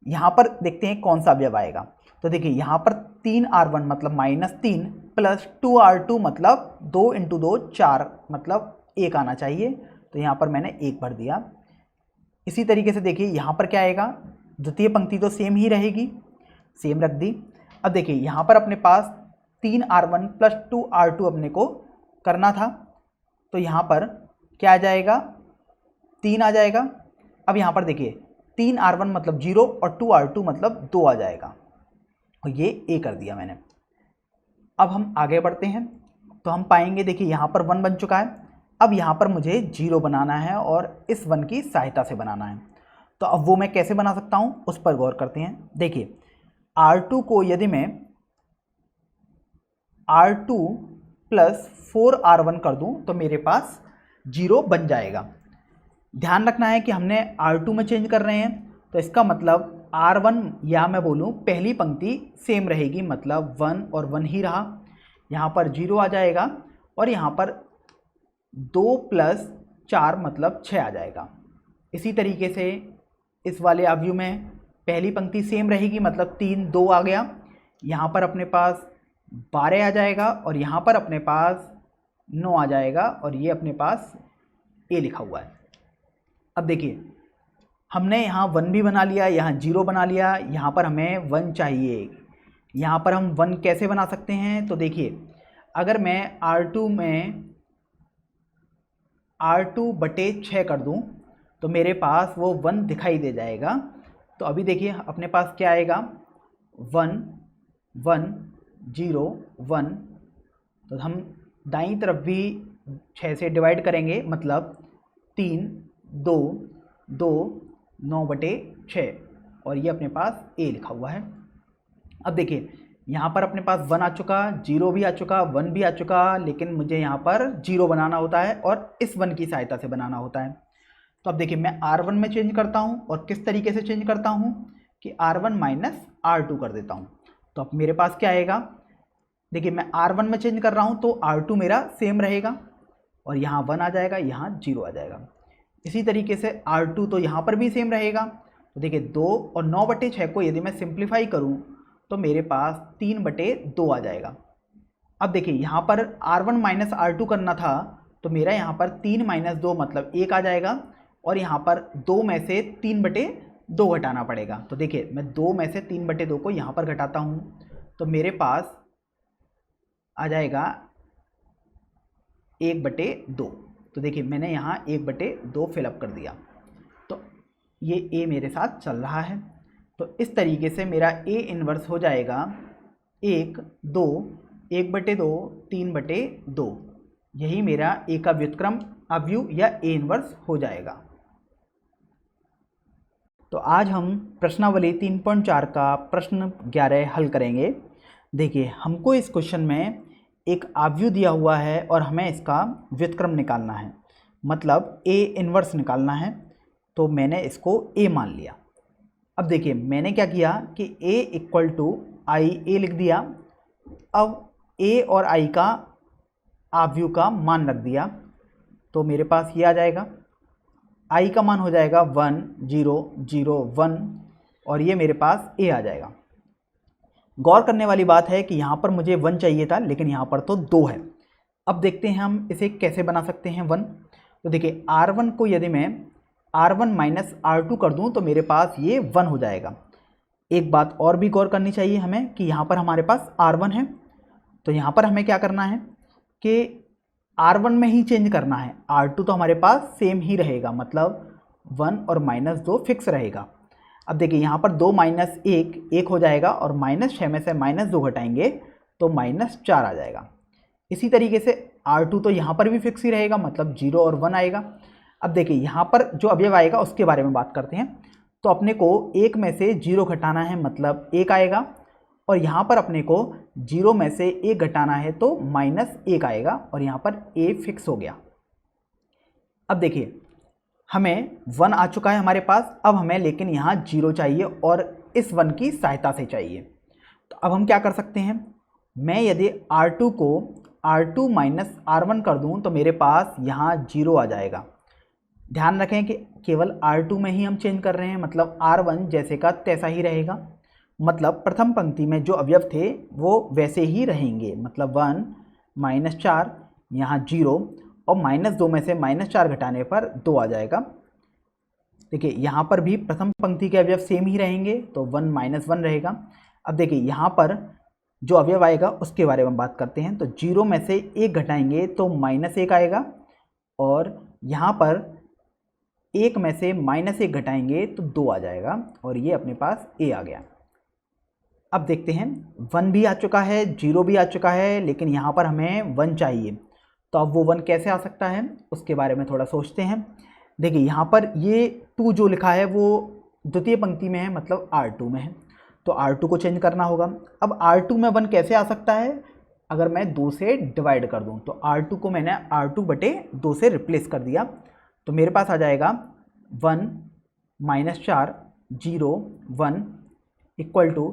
यहाँ पर देखते हैं कौन सा अवयव आएगा। तो देखिए यहाँ पर 3R1 मतलब -3 प्लस 2R2 मतलब 2 × 2 4 मतलब 1 आना चाहिए। तो यहाँ पर मैंने 1 भर दिया। इसी तरीके से देखिए यहाँ पर क्या आएगा, द्वितीय पंक्ति तो सेम ही रहेगी, सेम रख दी। अब देखिए यहाँ पर अपने पास 3R1 प्लस 2R2 अपने को करना था, तो यहाँ पर क्या आ जाएगा, 3 आ जाएगा। अब यहाँ पर देखिए 3R1 मतलब 0 और 2R2 मतलब 2 आ जाएगा, और ये A कर दिया मैंने। अब हम आगे बढ़ते हैं तो हम पाएंगे, देखिए यहाँ पर 1 बन चुका है। अब यहाँ पर मुझे 0 बनाना है और इस 1 की सहायता से बनाना है। तो अब वो मैं कैसे बना सकता हूँ उस पर गौर करते हैं। देखिए R2 को यदि मैं R2 प्लस 4R1 कर दूँ तो मेरे पास 0 बन जाएगा। ध्यान रखना है कि हमने R2 में चेंज कर रहे हैं, तो इसका मतलब R1 या मैं बोलूँ पहली पंक्ति सेम रहेगी, मतलब 1 और 1 ही रहा। यहाँ पर 0 आ जाएगा और यहाँ पर 2 + 4 मतलब 6 आ जाएगा। इसी तरीके से इस वाले अवयव में पहली पंक्ति सेम रहेगी, मतलब 3 2 आ गया। यहाँ पर अपने पास 12 आ जाएगा और यहाँ पर अपने पास 9 आ जाएगा, और ये अपने पास A लिखा हुआ है। अब देखिए हमने यहाँ 1 भी बना लिया, यहाँ 0 बना लिया, यहाँ पर हमें 1 चाहिए। यहाँ पर हम 1 कैसे बना सकते हैं, तो देखिए अगर मैं R2 में R2/6 कर दूँ तो मेरे पास वो 1 दिखाई दे जाएगा। तो अभी देखिए अपने पास क्या आएगा, 1 1 0 1। तो हम दाईं तरफ भी 6 से डिवाइड करेंगे, मतलब 3 2 2 9/6, और ये अपने पास A लिखा हुआ है। अब देखिए यहाँ पर अपने पास 1 आ चुका, 0 भी आ चुका, 1 भी आ चुका, लेकिन मुझे यहाँ पर 0 बनाना होता है और इस 1 की सहायता से बनाना होता है। तो अब देखिए मैं R1 में चेंज करता हूँ, और किस तरीके से चेंज करता हूँ कि R1 - R2 कर देता हूँ। तो अब मेरे पास क्या आएगा, देखिए मैं R1 में चेंज कर रहा हूँ तो R2 मेरा सेम रहेगा, और यहाँ 1 आ जाएगा, यहाँ 0 आ जाएगा। इसी तरीके से R2 तो यहाँ पर भी सेम रहेगा। तो देखिए 2 और 9/6 को यदि मैं सिंप्लीफाई करूँ तो मेरे पास 3/2 आ जाएगा। अब देखिए यहाँ पर R1 - R2 करना था, तो मेरा यहाँ पर 3 - 2 मतलब 1 आ जाएगा, और यहाँ पर 2 में से 3/2 घटाना पड़ेगा। तो देखिए मैं 2 में से 3/2 को यहाँ पर घटाता हूँ, तो मेरे पास आ जाएगा 1/2। तो देखिए मैंने यहाँ 1/2 फिलअप कर दिया। तो ये A मेरे साथ चल रहा है। तो इस तरीके से मेरा A इन्वर्स हो जाएगा 1 2 1/2 3/2। यही मेरा A का व्युत्क्रम अवयव या A इन्वर्स हो जाएगा। तो आज हम प्रश्नावली 3.4 का प्रश्न 11 हल करेंगे। देखिए हमको इस क्वेश्चन में एक अवयव दिया हुआ है और हमें इसका व्युत्क्रम निकालना है, मतलब A इन्वर्स निकालना है। तो मैंने इसको A मान लिया। अब देखिए मैंने क्या किया कि A = IA लिख दिया। अब A और I का अवयव का मान रख दिया, तो मेरे पास ये आ जाएगा। I का मान हो जाएगा 1 0 0 1, और ये मेरे पास A आ जाएगा। गौर करने वाली बात है कि यहाँ पर मुझे 1 चाहिए था, लेकिन यहाँ पर तो 2 है। अब देखते हैं हम इसे कैसे बना सकते हैं 1। तो देखिए R1 को यदि मैं R1 - R2 कर दूं तो मेरे पास ये 1 हो जाएगा। एक बात और भी गौर करनी चाहिए हमें कि यहाँ पर हमारे पास R1 है, तो यहाँ पर हमें क्या करना है कि R1 में ही चेंज करना है। R2 तो हमारे पास सेम ही रहेगा, मतलब 1 और -2 फिक्स रहेगा। अब देखिए यहाँ पर 2 - 1 1 हो जाएगा, और -6 में से -2 घटाएंगे तो -4 आ जाएगा। इसी तरीके से R2 तो यहाँ पर भी फिक्स ही रहेगा, मतलब 0 और 1 आएगा। अब देखिए यहाँ पर जो अवयव आएगा उसके बारे में बात करते हैं। तो अपने को 1 में से 0 घटाना है, मतलब 1 आएगा, और यहाँ पर अपने को 0 में से 1 घटाना है तो -1 आएगा, और यहाँ पर A फिक्स हो गया। अब देखिए हमें 1 आ चुका है हमारे पास, अब हमें लेकिन यहाँ 0 चाहिए और इस 1 की सहायता से चाहिए। तो अब हम क्या कर सकते हैं, मैं यदि R2 को R2 माइनस R1 कर दूं तो मेरे पास यहाँ 0 आ जाएगा। ध्यान रखें कि केवल R2 में ही हम चेंज कर रहे हैं, मतलब R1 जैसे का तैसा ही रहेगा, मतलब प्रथम पंक्ति में जो अवयव थे वो वैसे ही रहेंगे, मतलब 1 माइनस 4 यहाँ 0 और -2 में से -4 घटाने पर 2 आ जाएगा। देखिए यहाँ पर भी प्रथम पंक्ति के अवयव सेम ही रहेंगे, तो 1 - 1 रहेगा। अब देखिए यहाँ पर जो अवयव आएगा उसके बारे में बात करते हैं। तो 0 में से 1 घटाएंगे तो -1 आएगा, और यहाँ पर 1 में से -1 घटाएंगे तो 2 आ जाएगा, और ये अपने पास a आ गया। अब देखते हैं 1 भी आ चुका है, 0 भी आ चुका है, लेकिन यहाँ पर हमें 1 चाहिए। तो अब वो 1 कैसे आ सकता है उसके बारे में थोड़ा सोचते हैं। देखिए यहाँ पर ये 2 जो लिखा है वो द्वितीय पंक्ति में है, मतलब R2 में है, तो R2 को चेंज करना होगा। अब R2 में 1 कैसे आ सकता है, अगर मैं 2 से डिवाइड कर दूं, तो R2 को मैंने R2 बटे 2 से रिप्लेस कर दिया, तो मेरे पास आ जाएगा 1 -4 0 1 इक्वल टू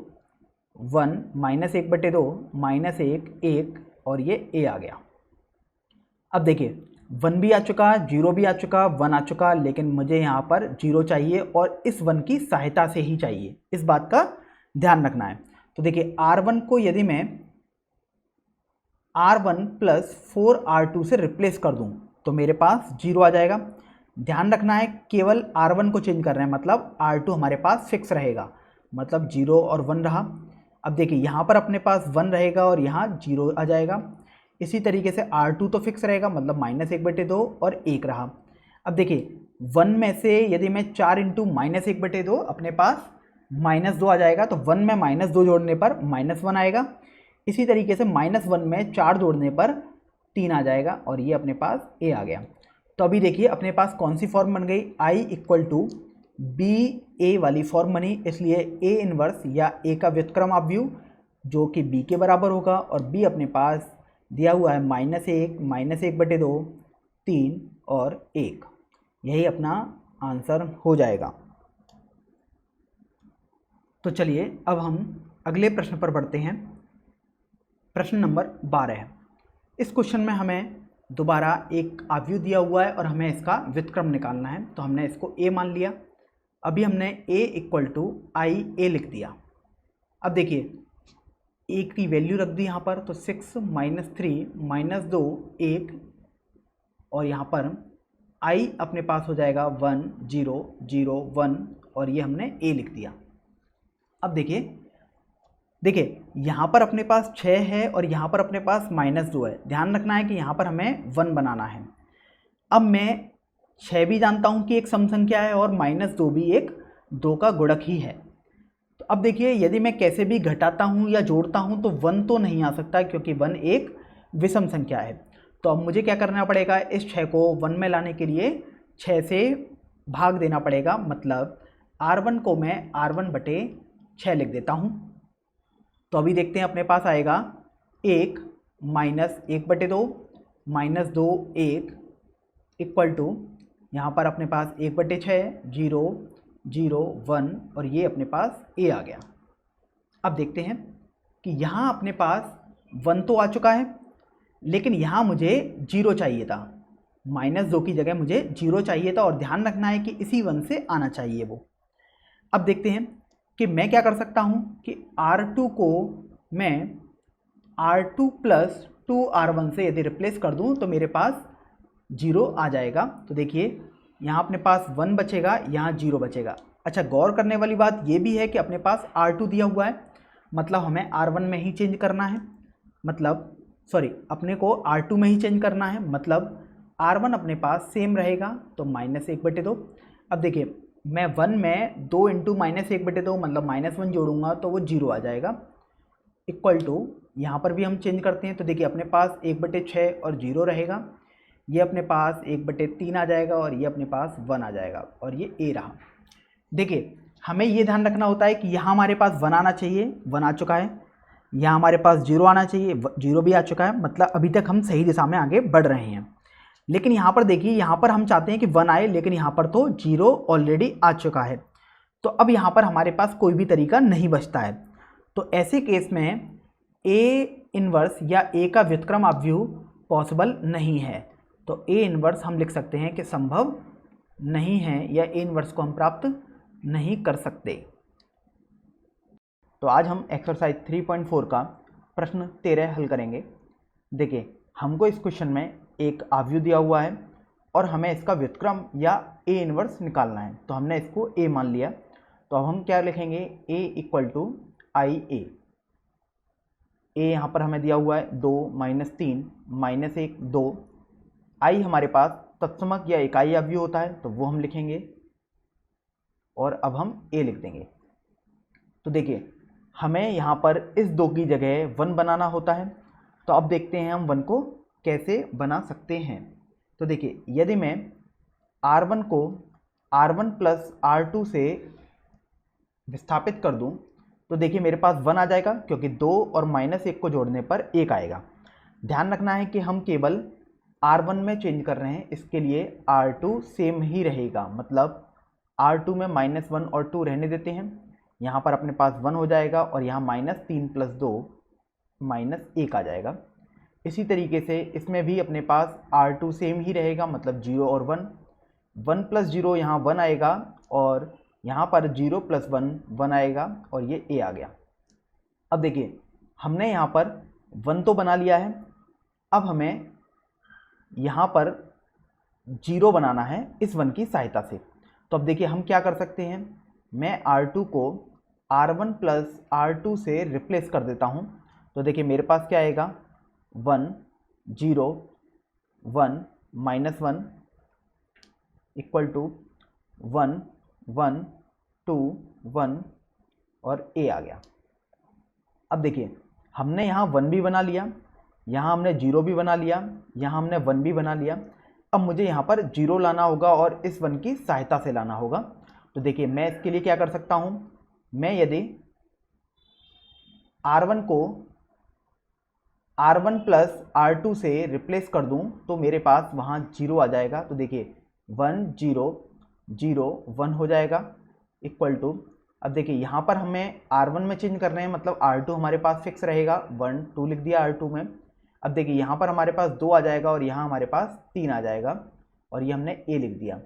1 -1 बटे 2 -1 1, और ये a आ गया। अब देखिए 1 भी आ चुका, 0 भी आ चुका, 1 आ चुका, लेकिन मुझे यहाँ पर 0 चाहिए और इस 1 की सहायता से ही चाहिए, इस बात का ध्यान रखना है। तो देखिए R1 को यदि मैं R1 प्लस 4R2 से रिप्लेस कर दूं तो मेरे पास 0 आ जाएगा। ध्यान रखना है केवल R1 को चेंज कर रहे हैं, मतलब R2 हमारे पास फिक्स रहेगा, मतलब 0 और 1 रहा। अब देखिए यहाँ पर अपने पास 1 रहेगा और यहाँ 0 आ जाएगा। इसी तरीके से R2 तो फिक्स रहेगा, मतलब -1 बटे 2 और 1 रहा। अब देखिए 1 में से यदि मैं 4 × -1 बटे 2, अपने पास -2 आ जाएगा, तो 1 में -2 जोड़ने पर -1 आएगा। इसी तरीके से -1 में 4 जोड़ने पर 3 आ जाएगा, और ये अपने पास a आ गया। तो अभी देखिए अपने पास कौन सी फॉर्म बन गई, I = BA वाली फॉर्म बनी, इसलिए A इनवर्स या A का व्युत्क्रम अवयव जो कि B के बराबर होगा, और B अपने पास दिया हुआ है -1 -1 बटे 2 3 और 1, यही अपना आंसर हो जाएगा। तो चलिए अब हम अगले प्रश्न पर बढ़ते हैं। प्रश्न नंबर 12 है। इस क्वेश्चन में हमें दोबारा एक अवयव दिया हुआ है और हमें इसका व्युत्क्रम निकालना है, तो हमने इसको a मान लिया। अभी हमने a = IA लिख दिया। अब देखिए a की वैल्यू रख दी यहाँ पर, तो 6 - 3 - 2 1, और यहाँ पर I अपने पास हो जाएगा 1 0 0 1, और ये हमने a लिख दिया। अब देखिए यहाँ पर अपने पास 6 है और यहाँ पर अपने पास -2 है। ध्यान रखना है कि यहाँ पर हमें 1 बनाना है। अब मैं 6 भी जानता हूँ कि एक सम संख्या है और -2 भी एक 2 का गुणक ही है। तो अब देखिए यदि मैं कैसे भी घटाता हूँ या जोड़ता हूँ तो 1 तो नहीं आ सकता, क्योंकि 1 एक विषम संख्या है। तो अब मुझे क्या करना पड़ेगा, इस 6 को 1 में लाने के लिए 6 से भाग देना पड़ेगा, मतलब R1 को मैं R1 बटे 6 लिख देता हूँ। तो अभी देखते हैं अपने पास आएगा 1 - 1 बटे 2 -2 1 इक्वल टू यहाँ पर अपने पास 1 बटे 6 0 0 1, और ये अपने पास a आ गया। अब देखते हैं कि यहाँ अपने पास 1 तो आ चुका है, लेकिन यहाँ मुझे 0 चाहिए था, -2 की जगह मुझे 0 चाहिए था, और ध्यान रखना है कि इसी 1 से आना चाहिए वो। अब देखते हैं कि मैं क्या कर सकता हूँ कि R2 को मैं R2 + 2R1 से यदि रिप्लेस कर दूँ तो मेरे पास 0 आ जाएगा। तो देखिए यहाँ अपने पास 1 बचेगा, यहाँ 0 बचेगा। अच्छा, गौर करने वाली बात ये भी है कि अपने पास R2 दिया हुआ है, मतलब हमें R1 में ही चेंज करना है, मतलब अपने को R2 में ही चेंज करना है, मतलब R1 अपने पास सेम रहेगा, तो -1 बटे 2। अब देखिए मैं 1 में 2 × -1 बटे 2 मतलब -1 जोड़ूंगा तो वो 0 आ जाएगा, इक्वल टू यहाँ पर भी हम चेंज करते हैं, तो देखिए अपने पास 1 बटे 6 और 0 रहेगा, ये अपने पास 1 बटे 3 आ जाएगा, और ये अपने पास 1 आ जाएगा, और ये a रहा। देखिए हमें ये ध्यान रखना होता है कि यहाँ हमारे पास 1 आना चाहिए, 1 आ चुका है, यहाँ हमारे पास 0 आना चाहिए, 0 भी आ चुका है, मतलब अभी तक हम सही दिशा में आगे बढ़ रहे हैं। लेकिन यहाँ पर देखिए, यहाँ पर हम चाहते हैं कि 1 आए, लेकिन यहाँ पर तो 0 ऑलरेडी आ चुका है। तो अब यहाँ पर हमारे पास कोई भी तरीका नहीं बचता है। तो ऐसे केस में A इन्वर्स या A का व्युत्क्रम अपव्यूह पॉसिबल नहीं है। तो A इन्वर्स हम लिख सकते हैं कि संभव नहीं है, या A इन्वर्स को हम प्राप्त नहीं कर सकते। तो आज हम एक्सरसाइज 3.4 का प्रश्न 13 हल करेंगे। देखिए, हमको इस क्वेश्चन में एक अपव्यूह दिया हुआ है और हमें इसका व्युत्क्रम या A इन्वर्स निकालना है। तो हमने इसको A मान लिया। तो अब हम क्या लिखेंगे, A इक्वल टू आई ए। यहाँ पर हमें दिया हुआ है 2 - 3 - 1 2। आई हमारे पास तत्समक या इकाई अवयव होता है, तो वो हम लिखेंगे और अब हम A लिख देंगे। तो देखिए, हमें यहाँ पर इस 2 की जगह 1 बनाना होता है। तो अब देखते हैं हम 1 को कैसे बना सकते हैं। तो देखिए, यदि मैं R1 को R1 प्लस R2 से विस्थापित कर दूं, तो देखिए मेरे पास 1 आ जाएगा, क्योंकि 2 और -1 को जोड़ने पर 1 आएगा। ध्यान रखना है कि हम केवल R1 में चेंज कर रहे हैं, इसके लिए R2 सेम ही रहेगा, मतलब R2 में -1 और 2 रहने देते हैं। यहाँ पर अपने पास 1 हो जाएगा और यहाँ -3 + 2 -1 आ जाएगा। इसी तरीके से इसमें भी अपने पास R2 सेम ही रहेगा, मतलब 0 और 1। 1 + 0 यहाँ 1 आएगा और यहाँ पर 0 + 1 1 आएगा और ये A आ गया। अब देखिए, हमने यहाँ पर 1 तो बना लिया है। अब हमें यहाँ पर 0 बनाना है इस 1 की सहायता से। तो अब देखिए, हम क्या कर सकते हैं, मैं R2 को R1 प्लस R2 से रिप्लेस कर देता हूँ। तो देखिए मेरे पास क्या आएगा, 1 0 1 -1 इक्वल टू 1 1 2 1 और A आ गया। अब देखिए, हमने यहाँ 1 भी बना लिया, यहाँ हमने 0 भी बना लिया, यहाँ हमने 1 भी बना लिया। अब मुझे यहाँ पर 0 लाना होगा और इस 1 की सहायता से लाना होगा। तो देखिए, मैं इसके लिए क्या कर सकता हूँ, मैं यदि R1 को R1 प्लस R2 से रिप्लेस कर दूँ, तो मेरे पास वहाँ 0 आ जाएगा। तो देखिए 1 0 0 1 हो जाएगा इक्वल टू, अब देखिए यहाँ पर हमें R1 में चेंज कर रहे हैं, मतलब R2 हमारे पास फिक्स रहेगा। 1 2 लिख दिया R2 में। अब देखिए यहाँ पर हमारे पास 2 आ जाएगा और यहाँ हमारे पास 3 आ जाएगा और ये हमने A लिख दिया।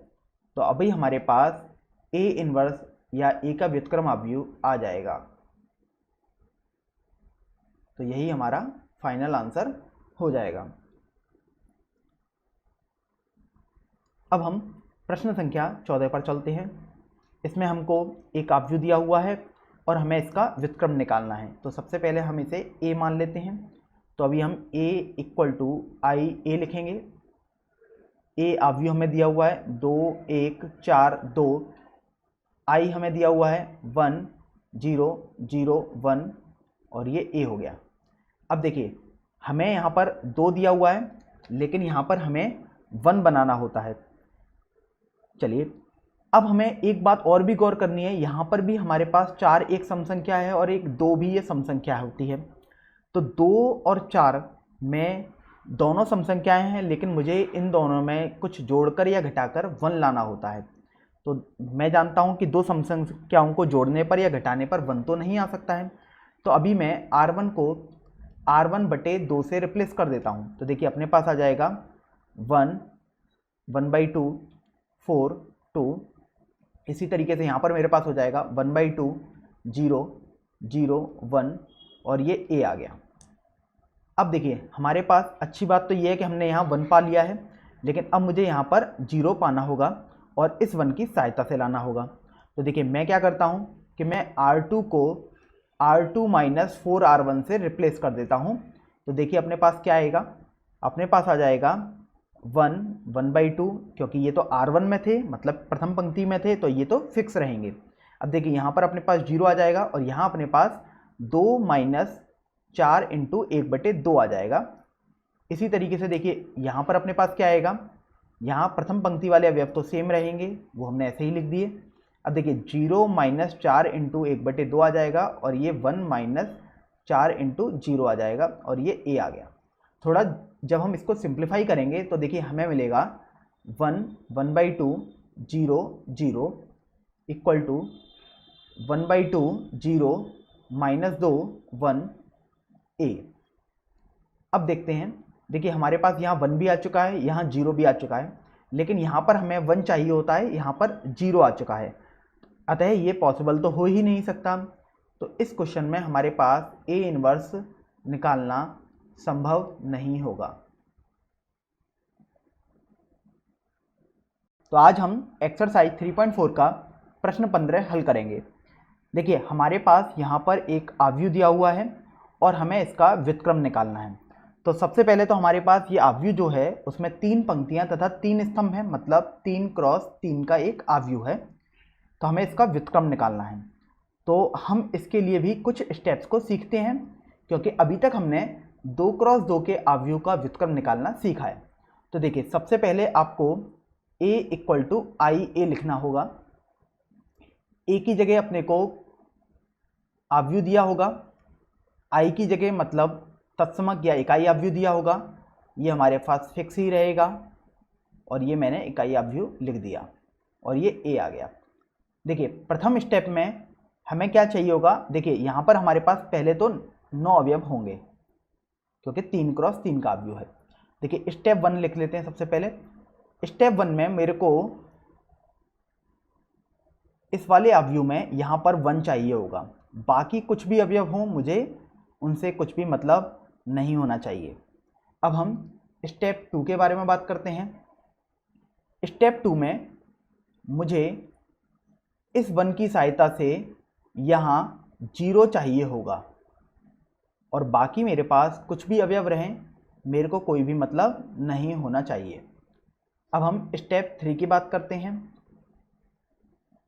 तो अभी हमारे पास A इन्वर्स या A का व्युत्क्रम अपव्यूह आ जाएगा। तो यही हमारा फाइनल आंसर हो जाएगा। अब हम प्रश्न संख्या 14 पर चलते हैं। इसमें हमको एक अपव्यूह दिया हुआ है और हमें इसका व्युत्क्रम निकालना है। तो सबसे पहले हम इसे A मान लेते हैं। तो अभी हम A इक्वल टू आई ए लिखेंगे। A अपव्यूह हमें दिया हुआ है 2 1 4 2। आई हमें दिया हुआ है 1 0 0 1 और ये A हो गया। अब देखिए, हमें यहाँ पर 2 दिया हुआ है, लेकिन यहाँ पर हमें 1 बनाना होता है। चलिए, अब हमें एक बात और भी गौर करनी है, यहाँ पर भी हमारे पास 4 एक सम संख्या है और एक 2 भी ये सम संख्या होती है। तो 2 और 4 में दोनों सम संख्याएं हैं, लेकिन मुझे इन दोनों में कुछ जोड़कर या घटाकर 1 लाना होता है। तो मैं जानता हूँ कि 2 सम संख्याओं को जोड़ने पर या घटाने पर 1 तो नहीं आ सकता है। तो अभी मैं R1 को R1/2 से रिप्लेस कर देता हूँ। तो देखिए अपने पास आ जाएगा 1 1/2 4 2। इसी तरीके से यहाँ पर मेरे पास हो जाएगा 1/2 0 0 1 और ये A आ गया। अब देखिए, हमारे पास अच्छी बात तो ये है कि हमने यहाँ 1 पा लिया है, लेकिन अब मुझे यहाँ पर 0 पाना होगा और इस 1 की सहायता से लाना होगा। तो देखिए मैं क्या करता हूँ कि मैं R2 को R2 - 4R1 से रिप्लेस कर देता हूँ। तो देखिए अपने पास क्या आएगा, अपने पास आ जाएगा 1 1/2, क्योंकि ये तो R1 में थे, मतलब प्रथम पंक्ति में थे, तो ये तो फिक्स रहेंगे। अब देखिए यहाँ पर अपने पास 0 आ जाएगा और यहाँ अपने पास 2 - 4 × 1/2 आ जाएगा। इसी तरीके से देखिए यहाँ पर अपने पास क्या आएगा, यहाँ प्रथम पंक्ति वाले अवयव तो सेम रहेंगे, वो हमने ऐसे ही लिख दिए। अब देखिए 0 - 4 × 1/2 आ जाएगा और ये 1 - 4 × 0 आ जाएगा और ये A आ गया। थोड़ा जब हम इसको सिंप्लीफाई करेंगे तो देखिए हमें मिलेगा 1/2 0 0 इक्वल टू 1/2 0 -2 1 a। अब देखते हैं, देखिए हमारे पास यहाँ 1 भी आ चुका है, यहाँ 0 भी आ चुका है, लेकिन यहाँ पर हमें 1 चाहिए होता है, यहाँ पर 0 आ चुका है, अतः ये पॉसिबल तो हो ही नहीं सकता। तो इस क्वेश्चन में हमारे पास A इनवर्स निकालना संभव नहीं होगा। तो आज हम एक्सरसाइज 3.4 का प्रश्न 15 हल करेंगे। देखिए हमारे पास यहाँ पर एक आव्यूह दिया हुआ है और हमें इसका व्युत्क्रम निकालना है। तो सबसे पहले तो हमारे पास ये आव्यूह जो है उसमें 3 पंक्तियाँ तथा 3 स्तंभ हैं, मतलब 3 क्रॉस 3 का एक आव्यूह है। तो हमें इसका व्युत्क्रम निकालना है। तो हम इसके लिए भी कुछ स्टेप्स को सीखते हैं, क्योंकि अभी तक हमने 2 क्रॉस 2 के आव्यूह का व्युत्क्रम निकालना सीखा है। तो देखिए सबसे पहले आपको a = IA लिखना होगा। a की जगह अपने को आव्यूह दिया होगा, i की जगह मतलब तत्समक या इकाई आव्यूह दिया होगा, ये हमारे पास फिक्स ही रहेगा, और ये मैंने इकाई आव्यूह लिख दिया और ये a आ गया। देखिए प्रथम स्टेप में हमें क्या चाहिए होगा, देखिए यहाँ पर हमारे पास पहले तो 9 अवयव होंगे, क्योंकि 3 क्रॉस 3 का आव्यूह है। देखिए स्टेप 1 लिख लेते हैं। सबसे पहले स्टेप 1 में मेरे को इस वाले आव्यूह में यहाँ पर 1 चाहिए होगा, बाकी कुछ भी अवयव हों मुझे उनसे कुछ भी मतलब नहीं होना चाहिए। अब हम स्टेप 2 के बारे में बात करते हैं। स्टेप 2 में मुझे इस 1 की सहायता से यहाँ 0 चाहिए होगा, और बाकी मेरे पास कुछ भी अवयव रहें, मेरे को कोई भी मतलब नहीं होना चाहिए। अब हम स्टेप 3 की बात करते हैं।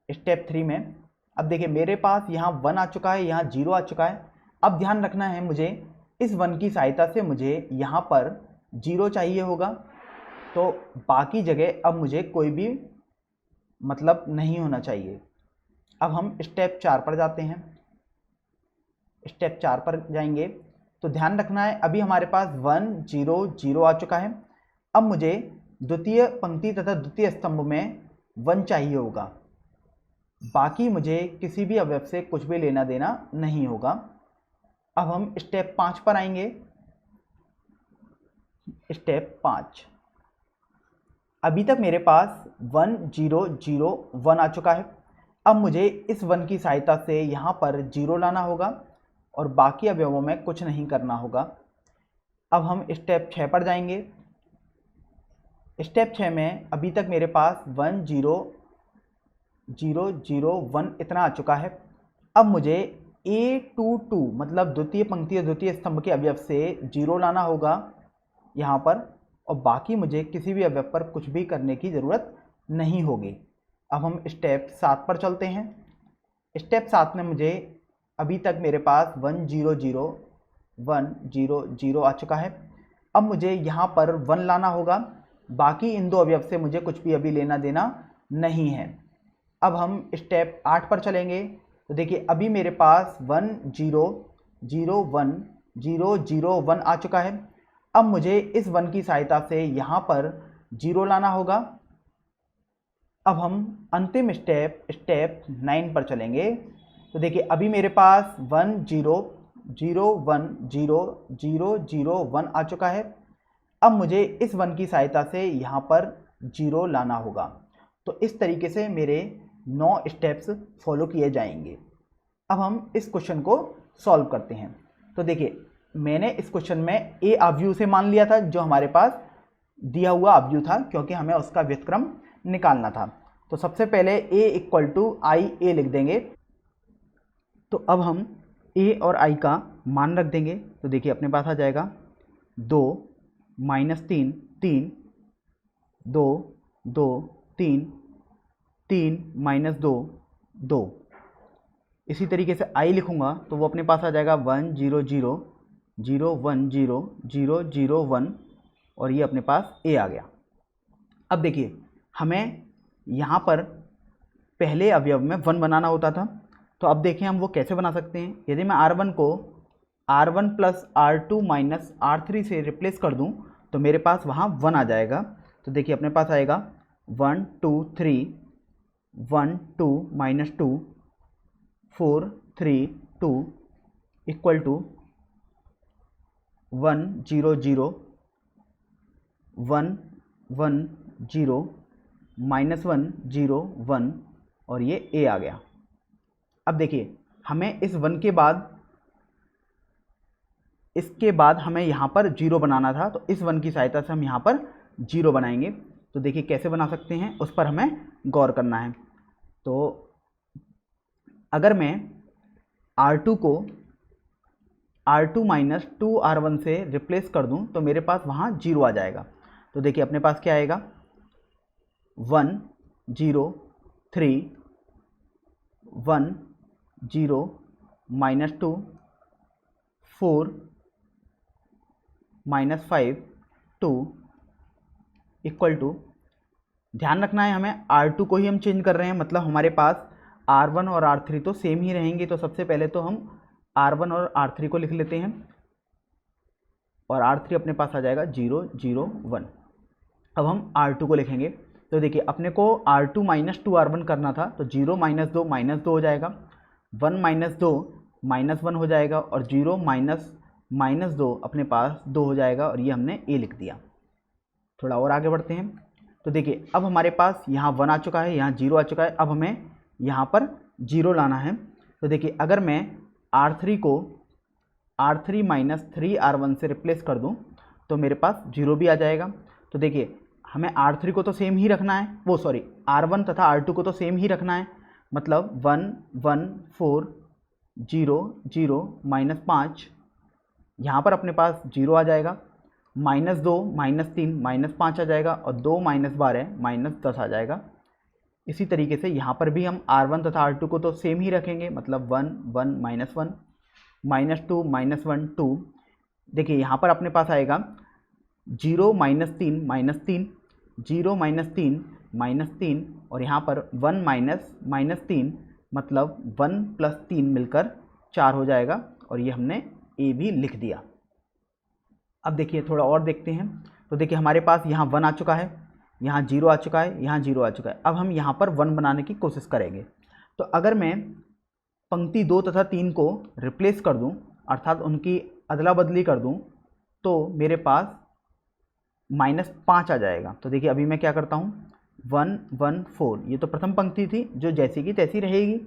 स्टेप 3 में अब देखिए मेरे पास यहाँ 1 आ चुका है, यहाँ 0 आ चुका है। अब ध्यान रखना है, मुझे इस 1 की सहायता से मुझे यहाँ पर 0 चाहिए होगा, तो बाकी जगह अब मुझे कोई भी मतलब नहीं होना चाहिए। अब हम स्टेप 4 पर जाते हैं। स्टेप 4 पर जाएंगे तो ध्यान रखना है, अभी हमारे पास 1 0 0 आ चुका है। अब मुझे द्वितीय पंक्ति तथा द्वितीय स्तंभ में 1 चाहिए होगा, बाकी मुझे किसी भी अवयव से कुछ भी लेना देना नहीं होगा। अब हम स्टेप 5 पर आएंगे। स्टेप 5, अभी तक मेरे पास 1 0 0 1 आ चुका है। अब मुझे इस 1 की सहायता से यहाँ पर 0 लाना होगा और बाकी अवयवों में कुछ नहीं करना होगा। अब हम स्टेप 6 पर जाएंगे। स्टेप 6 में अभी तक मेरे पास 1 0 0 0 1 इतना आ चुका है। अब मुझे A22 मतलब द्वितीय पंक्ति और द्वितीय स्तंभ के अवयव से 0 लाना होगा यहाँ पर, और बाकी मुझे किसी भी अवयव पर कुछ भी करने की ज़रूरत नहीं होगी। अब हम स्टेप 7 पर चलते हैं। स्टेप 7 में मुझे अभी तक मेरे पास 1 0 0 1 0 0 आ चुका है। अब मुझे यहाँ पर 1 लाना होगा, बाकी इन 2 अवयव से मुझे कुछ भी अभी लेना देना नहीं है। अब हम स्टेप 8 पर चलेंगे तो देखिए अभी मेरे पास 1 0 0 1 0 0 1 आ चुका है। अब मुझे इस 1 की सहायता से यहाँ पर 0 लाना होगा। अब हम अंतिम स्टेप 9 पर चलेंगे तो देखिए अभी मेरे पास 1 0 0 1 0 0 0 1 आ चुका है। अब मुझे इस 1 की सहायता से यहाँ पर 0 लाना होगा। तो इस तरीके से मेरे 9 स्टेप्स फॉलो किए जाएंगे। अब हम इस क्वेश्चन को सॉल्व करते हैं। तो देखिए मैंने इस क्वेश्चन में ए आव्यूह से मान लिया था, जो हमारे पास दिया हुआ आव्यूह था, क्योंकि हमें उसका व्युत्क्रम निकालना था। तो सबसे पहले a = IA लिख देंगे। तो अब हम a और i का मान रख देंगे। तो देखिए अपने पास आ जाएगा 2 -3 3 2 2 3 3 -2 2। इसी तरीके से i लिखूँगा तो वो अपने पास आ जाएगा 1 0 0 0 1 0 0 0 1, और ये अपने पास a आ गया। अब देखिए हमें यहाँ पर पहले अवयव में 1 बनाना होता था, तो अब देखें हम वो कैसे बना सकते हैं। यदि मैं R1 को R1 plus R2 minus R3 से रिप्लेस कर दूं तो मेरे पास वहाँ 1 आ जाएगा। तो देखिए अपने पास आएगा 1 2 3 1 2 माइनस 2 4 3 2 इक्वल टू 1 0 0 1 1 0 माइनस 1 0 1 और ये a आ गया। अब देखिए हमें इस 1 के बाद इसके बाद हमें यहाँ पर 0 बनाना था, तो इस 1 की सहायता से हम यहाँ पर 0 बनाएंगे। तो देखिए कैसे बना सकते हैं उस पर हमें गौर करना है। तो अगर मैं R2 को R2 माइनस 2R1 से रिप्लेस कर दूं तो मेरे पास वहाँ 0 आ जाएगा। तो देखिए अपने पास क्या आएगा 1 0 3 1 0 माइनस 2 4 माइनस 5 2 इक्वल टू, ध्यान रखना है हमें R2 को ही हम चेंज कर रहे हैं, मतलब हमारे पास R1 और R3 तो सेम ही रहेंगे। तो सबसे पहले तो हम R1 और R3 को लिख लेते हैं और R3 अपने पास आ जाएगा 0 0 1। अब हम R2 को लिखेंगे। तो देखिए अपने को R2 माइनस 2R1 करना था, तो 0 माइनस 2 माइनस 2 हो जाएगा, 1 माइनस 2 माइनस 1 हो जाएगा और 0 माइनस 2 अपने पास 2 हो जाएगा और ये हमने a लिख दिया। थोड़ा और आगे बढ़ते हैं। तो देखिए अब हमारे पास यहाँ 1 आ चुका है, यहाँ 0 आ चुका है, अब हमें यहाँ पर 0 लाना है। तो देखिए अगर मैं R3 को R3 माइनस 3R1 से रिप्लेस कर दूँ तो मेरे पास 0 भी आ जाएगा। तो देखिए हमें R3 को तो सेम ही रखना है, वो सॉरी R1 तथा R2 को तो सेम ही रखना है, मतलब 1 1 4 0 0 माइनस 5, यहाँ पर अपने पास 0 आ जाएगा, माइनस 2 माइनस 3 माइनस 5 आ जाएगा और 2 माइनस 12 माइनस 10 आ जाएगा। इसी तरीके से यहाँ पर भी हम R1 तथा R2 को तो सेम ही रखेंगे, मतलब 1 1 माइनस 1 माइनस 2 माइनस 1 2। देखिए यहाँ पर अपने पास आएगा 0 माइनस 3 माइनस 3 0 माइनस 3 माइनस 3 और यहाँ पर 1 माइनस 3, मतलब 1 प्लस 3 मिलकर 4 हो जाएगा और ये हमने a भी लिख दिया। अब देखिए थोड़ा और देखते हैं। तो देखिए हमारे पास यहाँ 1 आ चुका है, यहाँ 0 आ चुका है, यहाँ 0 आ चुका है। अब हम यहाँ पर 1 बनाने की कोशिश करेंगे। तो अगर मैं पंक्ति 2 तथा 3 को रिप्लेस कर दूँ, अर्थात उनकी अदला बदली कर दूँ, तो मेरे पास -5 आ जाएगा। तो देखिए अभी मैं क्या करता हूँ 1 1 4, ये तो प्रथम पंक्ति थी जो जैसी की तैसी रहेगी।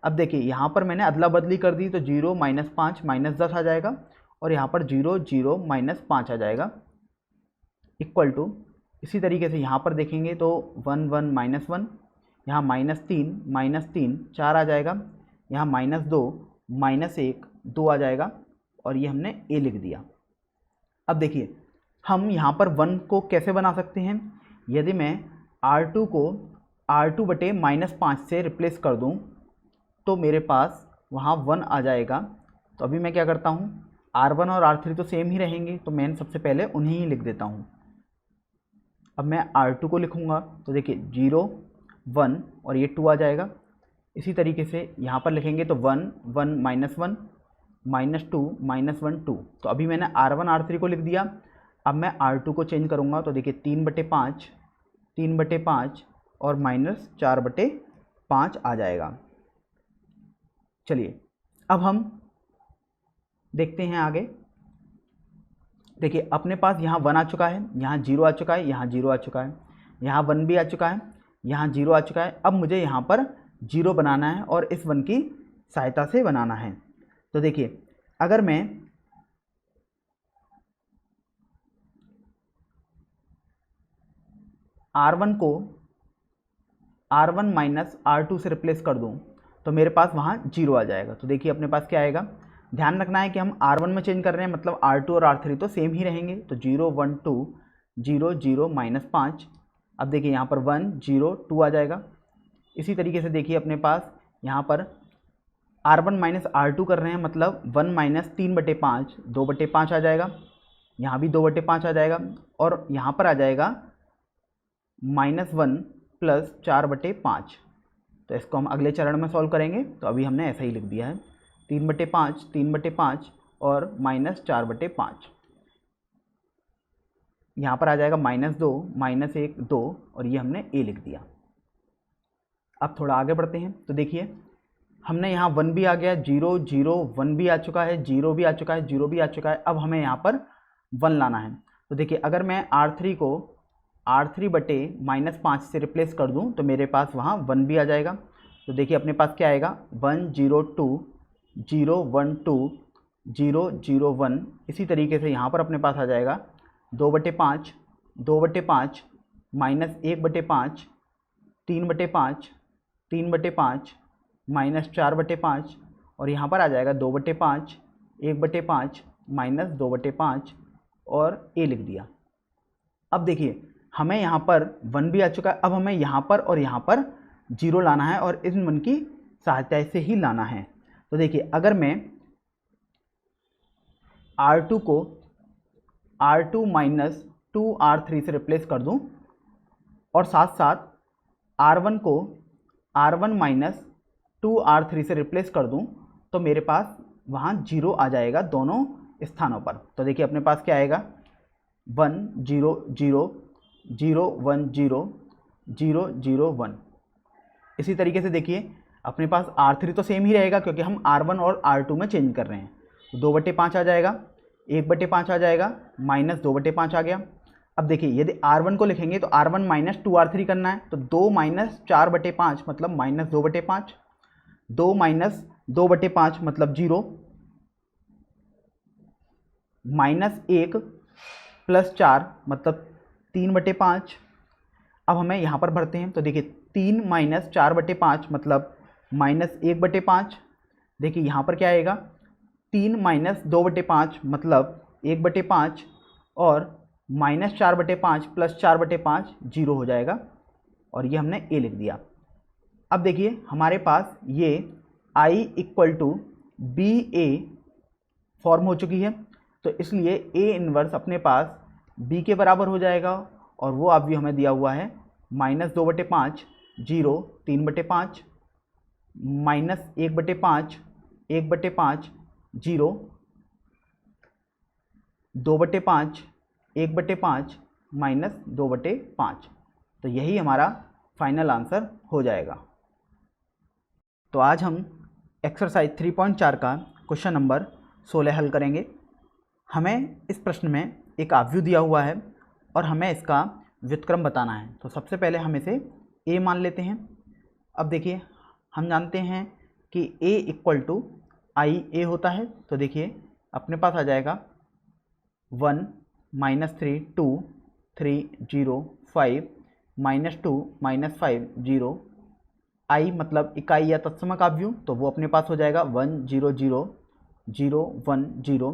अब देखिए यहाँ पर मैंने अदला बदली कर दी तो 0 माइनस 5 माइनस 10 आ जाएगा और यहाँ पर 0 0 माइनस 5 आ जाएगा इक्वल टू, इसी तरीके से यहाँ पर देखेंगे तो 1 1 माइनस 1, यहाँ माइनस 3 4 आ जाएगा, यहाँ -2 -1 2 आ जाएगा और ये हमने a लिख दिया। अब देखिए हम यहाँ पर 1 को कैसे बना सकते हैं। यदि मैं R2 को R2 बटे -5 से रिप्लेस कर दूँ तो मेरे पास वहाँ 1 आ जाएगा। तो अभी मैं क्या करता हूँ, R1 और R3 तो सेम ही रहेंगे, तो मैं सबसे पहले उन्हीं ही लिख देता हूँ। अब मैं R2 को लिखूँगा तो देखिए 0 1 और ये 2 आ जाएगा। इसी तरीके से यहाँ पर लिखेंगे तो 1 1 माइनस 1 माइनस 2 माइनस 1 2। तो अभी मैंने R1 R3 को लिख दिया। अब मैं R2 को चेंज करूँगा तो देखिए 3 बटे 5 और -4/5 आ जाएगा। चलिए अब हम देखते हैं आगे। देखिए अपने पास यहाँ 1 आ चुका है, यहाँ 0 आ चुका है, यहाँ 0 आ चुका है, यहाँ 1 भी आ चुका है, यहाँ 0 आ चुका है। अब मुझे यहाँ पर 0 बनाना है और इस 1 की सहायता से बनाना है। तो देखिए अगर मैं R1 को R1 माइनस R2 से रिप्लेस कर दूं तो मेरे पास वहाँ 0 आ जाएगा। तो देखिए अपने पास क्या आएगा, ध्यान रखना है कि हम R1 में चेंज कर रहे हैं, मतलब R2 और R3 तो सेम ही रहेंगे। तो 0 1 2 0 0 -5। अब देखिए यहाँ पर 1 0 2 आ जाएगा। इसी तरीके से देखिए अपने पास यहाँ पर R1 माइनस R2 कर रहे हैं, मतलब 1 माइनस 3/5 2/5 आ जाएगा, यहाँ भी 2/5 आ जाएगा और यहाँ पर आ जाएगा -1 प्लस 4/5। तो इसको हम अगले चरण में सॉल्व करेंगे। तो अभी हमने ऐसा ही लिख दिया है 3/5 3/5 और -4/5। यहाँ पर आ जाएगा -2, -1, 2 और ये हमने a लिख दिया। अब थोड़ा आगे बढ़ते हैं तो देखिए हमने यहाँ 1 भी आ गया, 0 0 1 भी आ चुका है, 0 भी आ चुका है, 0 भी आ चुका है। अब हमें यहाँ पर 1 लाना है। तो देखिए अगर मैं R3 को R3/-5 से रिप्लेस कर दूँ तो मेरे पास वहाँ 1 भी आ जाएगा। तो देखिए अपने पास क्या आएगा, 1 0 2 0 1 2 0 0 1। इसी तरीके से यहाँ पर अपने पास आ जाएगा 2/5 2/5 -1/5 3/5 3/5 -4/5 और यहाँ पर आ जाएगा 2/5 1/5 -2/5 और a लिख दिया। अब देखिए हमें यहाँ पर 1 भी आ चुका है। अब हमें यहाँ पर और यहाँ पर 0 लाना है और इन 1 की सहायता से ही लाना है। तो देखिए अगर मैं R2 को R2 - 2R3 से रिप्लेस कर दूं और साथ साथ R1 को R1 - 2R3 से रिप्लेस कर दूं तो मेरे पास वहाँ 0 आ जाएगा दोनों स्थानों पर। तो देखिए अपने पास क्या आएगा, 1 0 0 0 1 0 0 0 1। इसी तरीके से देखिए अपने पास R3 तो सेम ही रहेगा क्योंकि हम R1 और R2 में चेंज कर रहे हैं। तो 2/5 आ जाएगा, 1/5 आ जाएगा, -2/5 आ गया। अब देखिए यदि R1 को लिखेंगे तो R1 - 2R3 करना है। तो 2 - 4/5 मतलब -2/5, 2 - 2/5 मतलब 0, -1 + 4 मतलब 3/5। अब हमें यहाँ पर भरते हैं तो देखिए 3 - 4/5 मतलब -1/5। देखिए यहाँ पर क्या आएगा, 3 - 2/5 मतलब 1/5 और -4/5 + 4/5 0 हो जाएगा और ये हमने a लिख दिया। अब देखिए हमारे पास ये I = BA फॉर्म हो चुकी है। तो इसलिए A इन्वर्स अपने पास B के बराबर हो जाएगा और वो अभी हमें दिया हुआ है -2/5 0 3/5 -1/5 1/5 0 2/5 1/5 -2/5। तो यही हमारा फाइनल आंसर हो जाएगा। तो आज हम एक्सरसाइज 3.4 का क्वेश्चन नंबर 16 हल करेंगे। हमें इस प्रश्न में एक आव्यूह दिया हुआ है और हमें इसका व्युत्क्रम बताना है। तो सबसे पहले हम इसे a मान लेते हैं। अब देखिए हम जानते हैं कि a = IA होता है। तो देखिए अपने पास आ जाएगा 1 -3 2 3 0 5 -2 -5 0। I मतलब इकाई या तत्समक आव्यूह, तो वो अपने पास हो जाएगा 1 0 0 0 1 0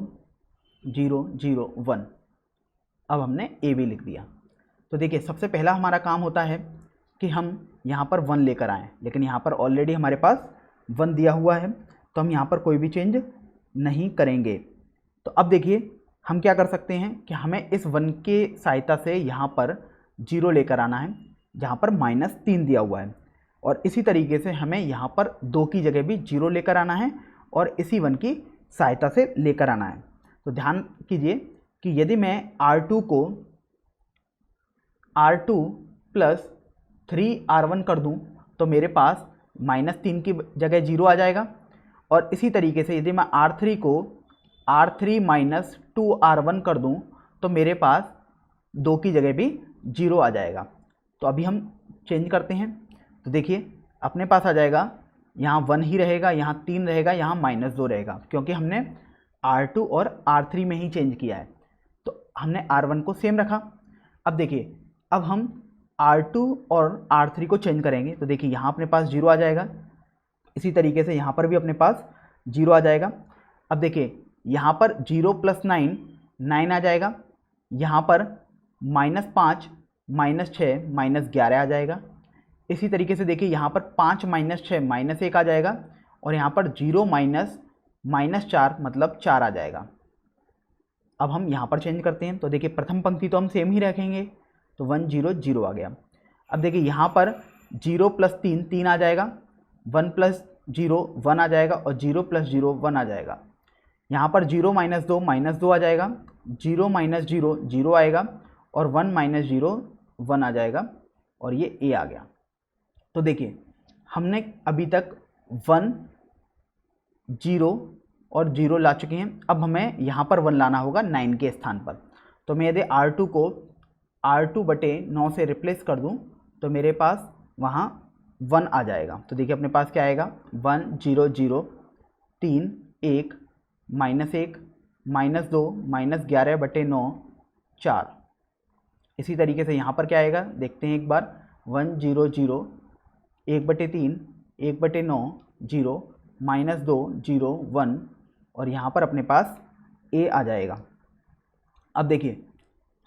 0 0 1। अब हमने a भी लिख दिया। तो देखिए सबसे पहला हमारा काम होता है कि हम यहाँ पर 1 लेकर आएँ, लेकिन यहाँ पर ऑलरेडी हमारे पास 1 दिया हुआ है तो हम यहाँ पर कोई भी चेंज नहीं करेंगे। तो अब देखिए हम क्या कर सकते हैं कि हमें इस 1 के सहायता से यहाँ पर 0 लेकर आना है जहाँ पर -3 दिया हुआ है और इसी तरीके से हमें यहाँ पर 2 की जगह भी 0 लेकर आना है और इसी 1 की सहायता से लेकर आना है। तो ध्यान कीजिए कि यदि मैं R2 को R2 + 3R1 कर दूं तो मेरे पास -3 की जगह 0 आ जाएगा और इसी तरीके से यदि मैं R3 को R3 - 2R1 कर दूं तो मेरे पास 2 की जगह भी 0 आ जाएगा। तो अभी हम चेंज करते हैं। तो देखिए अपने पास आ जाएगा, यहाँ 1 ही रहेगा, यहाँ 3 रहेगा, यहाँ -2 रहेगा क्योंकि हमने R2 और R3 में ही चेंज किया है। तो हमने R1 को सेम रखा। अब देखिए अब हम R2 और R3 को चेंज करेंगे। तो देखिए यहाँ अपने पास 0 आ जाएगा, इसी तरीके से यहाँ पर भी अपने पास 0 आ जाएगा। अब देखिए यहाँ पर 0 + 9 9 आ जाएगा, यहाँ पर -5 -6 -11 आ जाएगा। इसी तरीके से देखिए यहाँ पर 5 - 6 -1 आ जाएगा और यहाँ पर 0 -4 मतलब 4 आ जाएगा। अब हम यहाँ पर चेंज करते हैं। तो देखिए प्रथम पंक्ति तो हम सेम ही रखेंगे, तो 1 0 0 आ गया। अब देखिए यहाँ पर 0 + 3 3 आ जाएगा, 1 + 0 1 आ जाएगा और 0 + 0 1 आ जाएगा। यहाँ पर 0 माइनस दो आ जाएगा, 0 माइनस 0 0 आएगा, और 1 माइनस 0 1 आ जाएगा, और ये a आ गया। तो देखिए हमने अभी तक 1 0 और 0 ला चुके हैं। अब हमें यहाँ पर 1 लाना होगा 9 के स्थान पर। तो मैं यदि R2 को R2/9 से रिप्लेस कर दूँ तो मेरे पास वहाँ 1 आ जाएगा। तो देखिए अपने पास क्या आएगा, 1 0 0 3 1 -1 -2 -11/9 4। इसी तरीके से यहाँ पर क्या आएगा देखते हैं एक बार, 1 0 0 1/3 1/9 0 -2 0 1, और यहाँ पर अपने पास a आ जाएगा। अब देखिए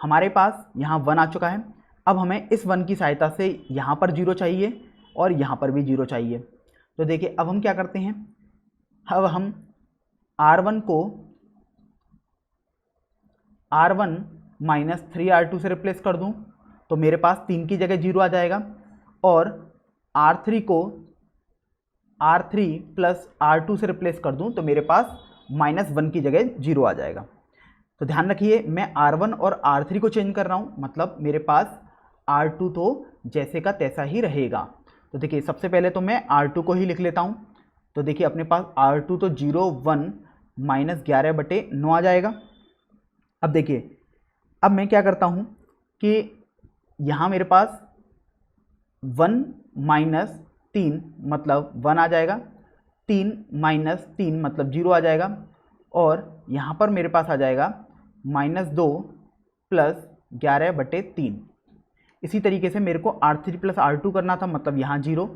हमारे पास यहाँ 1 आ चुका है। अब हमें इस 1 की सहायता से यहाँ पर 0 चाहिए और यहाँ पर भी 0 चाहिए। तो देखिए अब हम क्या करते हैं, अब हम R1 को R1 माइनस 3R2 से रिप्लेस कर दूँ तो मेरे पास 3 की जगह 0 आ जाएगा, और R3 को R3 प्लस R2 से रिप्लेस कर दूँ तो मेरे पास -1 की जगह 0 आ जाएगा। तो ध्यान रखिए मैं R1 और R3 को चेंज कर रहा हूँ, मतलब मेरे पास R2 तो जैसे का तैसा ही रहेगा। तो देखिए सबसे पहले तो मैं R2 को ही लिख लेता हूँ। तो देखिए अपने पास R2 तो 0 1 -11/9 आ जाएगा। अब देखिए अब मैं क्या करता हूँ कि यहाँ मेरे पास 1 माइनस 3 मतलब 1 आ जाएगा, 3 माइनस 3 मतलब 0 आ जाएगा, और यहाँ पर मेरे पास आ जाएगा -2 प्लस 11/3। इसी तरीके से मेरे को R3 प्लस R2 करना था, मतलब यहाँ 0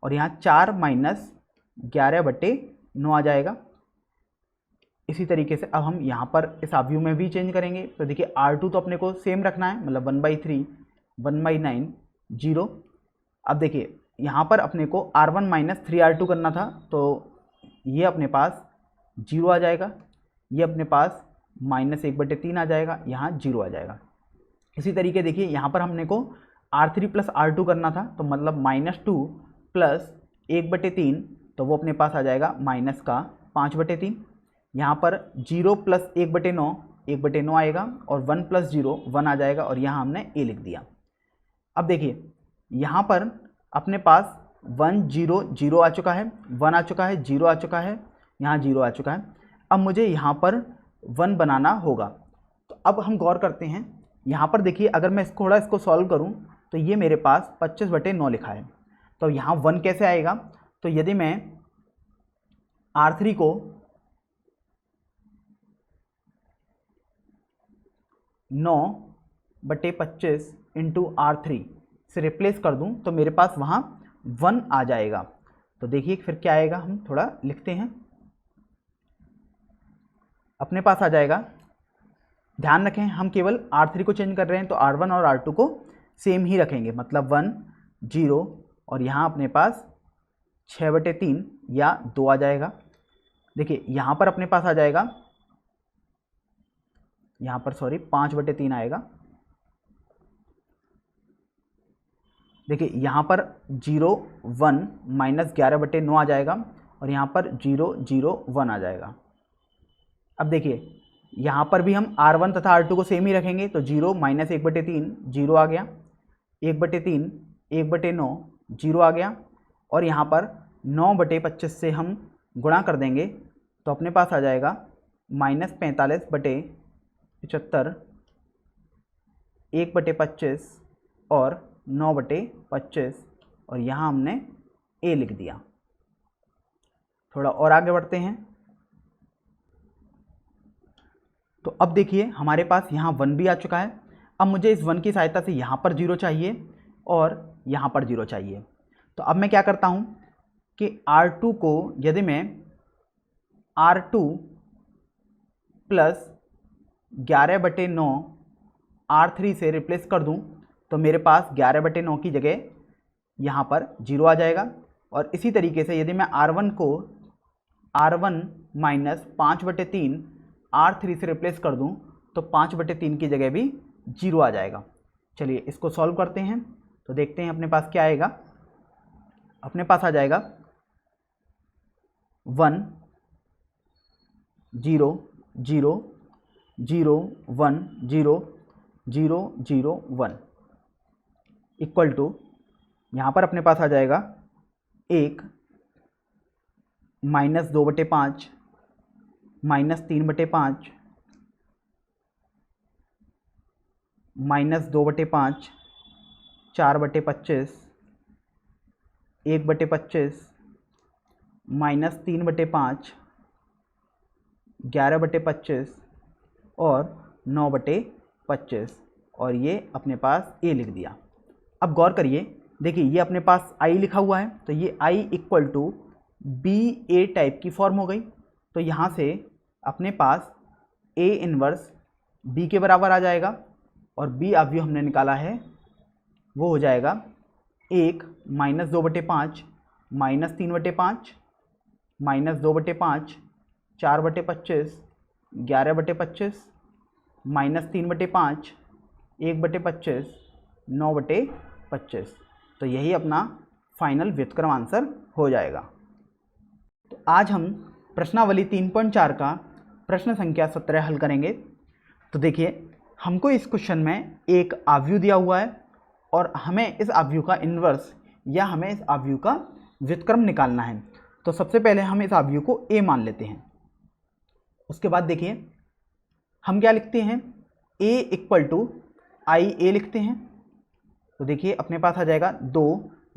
और यहाँ 4 माइनस 11/9 आ जाएगा। इसी तरीके से अब हम यहाँ पर इस अवयव में भी चेंज करेंगे। तो देखिए R2 तो अपने को सेम रखना है, मतलब 1/3 1/9 0। अब देखिए यहाँ पर अपने को R1 माइनस 3R2 करना था, तो ये अपने पास 0 आ जाएगा, ये अपने पास -1/3 आ जाएगा, यहाँ 0 आ जाएगा। इसी तरीके देखिए यहाँ पर हमने को R3 प्लस R2 करना था, तो मतलब -2 प्लस 1/3, तो वो अपने पास आ जाएगा -5/3। यहाँ पर 0 प्लस 1/9 आएगा, और 1 प्लस 0 1 आ जाएगा, और यहाँ हमने a लिख दिया। अब देखिए यहाँ पर अपने पास 1 0 0 आ चुका है, 1 आ चुका है, 0 आ चुका है, यहाँ 0 आ चुका है। अब मुझे यहाँ पर 1 बनाना होगा। तो अब हम गौर करते हैं, यहाँ पर देखिए अगर मैं थोड़ा इसको सॉल्व करूँ तो ये मेरे पास 25/9 लिखा है। तो यहाँ 1 कैसे आएगा, तो यदि मैं R3 को 9/25 इंटू R3 से रिप्लेस कर दूं तो मेरे पास वहाँ 1 आ जाएगा। तो देखिए फिर क्या आएगा, हम थोड़ा लिखते हैं। अपने पास आ जाएगा, ध्यान रखें हम केवल R3 को चेंज कर रहे हैं, तो R1 और R2 को सेम ही रखेंगे, मतलब 1 0, और यहाँ अपने पास 6/3 या 2 आ जाएगा। देखिए यहाँ पर अपने पास आ जाएगा, यहाँ पर 5/3 आएगा। देखिए यहाँ पर 0 1 -11/9 आ जाएगा, और यहाँ पर 0 0 1 आ जाएगा। अब देखिए यहाँ पर भी हम R1 तथा R2 को सेम ही रखेंगे, तो 0 -1/3 0 आ गया, 1/3 1/9 0 आ गया, और यहाँ पर 9/25 से हम गुणा कर देंगे तो अपने पास आ जाएगा -45/75 1/25 और 9/25, और यहाँ हमने a लिख दिया। थोड़ा और आगे बढ़ते हैं। तो अब देखिए हमारे पास यहाँ 1 भी आ चुका है। अब मुझे इस 1 की सहायता से यहाँ पर 0 चाहिए और यहाँ पर 0 चाहिए। तो अब मैं क्या करता हूँ कि R2 को यदि मैं R2 प्लस 11/9 R3 से रिप्लेस कर दूँ तो मेरे पास 11/9 की जगह यहाँ पर 0 आ जाएगा। और इसी तरीके से यदि मैं R1 को R1 माइनस 5/3 R3 से रिप्लेस कर दूँ तो 5/3 की जगह भी 0 आ जाएगा। चलिए इसको सॉल्व करते हैं, तो देखते हैं अपने पास क्या आएगा। अपने पास आ जाएगा 1 0 0 0 1 0 0 0 1 इक्वल टू, यहाँ पर अपने पास आ जाएगा 1 -2/5 -3/5 -2/5 4/25 1/25 -3/5 11/25 और 9/25 और ये अपने पास a लिख दिया। अब गौर करिए, देखिए ये अपने पास i लिखा हुआ है, तो ये i equal to B A type की फॉर्म हो गई। तो यहाँ से अपने पास a इन्वर्स b के बराबर आ जाएगा और b अवयव हमने निकाला है वो हो जाएगा 1 -2/5 -3/5 -2/5 4/25 11/25 -3/5 1/25 9/25। तो यही अपना फाइनल व्युत्क्रम आंसर हो जाएगा। तो आज हम प्रश्नावली 3.4 का प्रश्न संख्या 17 हल करेंगे। तो देखिए, हमको इस क्वेश्चन में एक आव्यूह दिया हुआ है और हमें इस आव्यूह का इन्वर्स या हमें इस आव्यूह का व्युत्क्रम निकालना है। तो सबसे पहले हम इस आव्यूह को a मान लेते हैं। उसके बाद देखिए हम क्या लिखते हैं, a इक्वल टू आई ए लिखते हैं। तो देखिए अपने पास आ जाएगा 2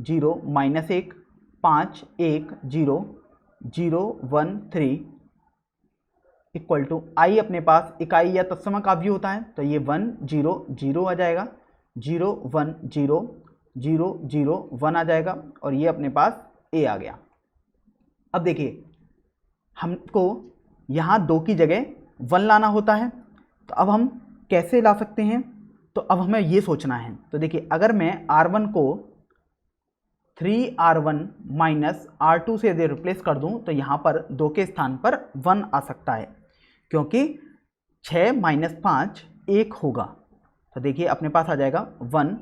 0 -1 5 1 0 0 1 3 इक्वल टू आई अपने पास इकाई या तत्समक आव्यूह होता है, तो ये 1 0 0 आ जाएगा, 0 1 0 0 0 1 आ जाएगा और ये अपने पास a आ गया। अब देखिए हमको यहाँ 2 की जगह 1 लाना होता है, तो अब हम कैसे ला सकते हैं, तो अब हमें ये सोचना है। तो देखिए अगर मैं R1 को 3R1 माइनस R2 से यदि रिप्लेस कर दूं तो यहाँ पर 2 के स्थान पर 1 आ सकता है, क्योंकि 6 - 5 1 होगा। तो देखिए अपने पास आ जाएगा 1,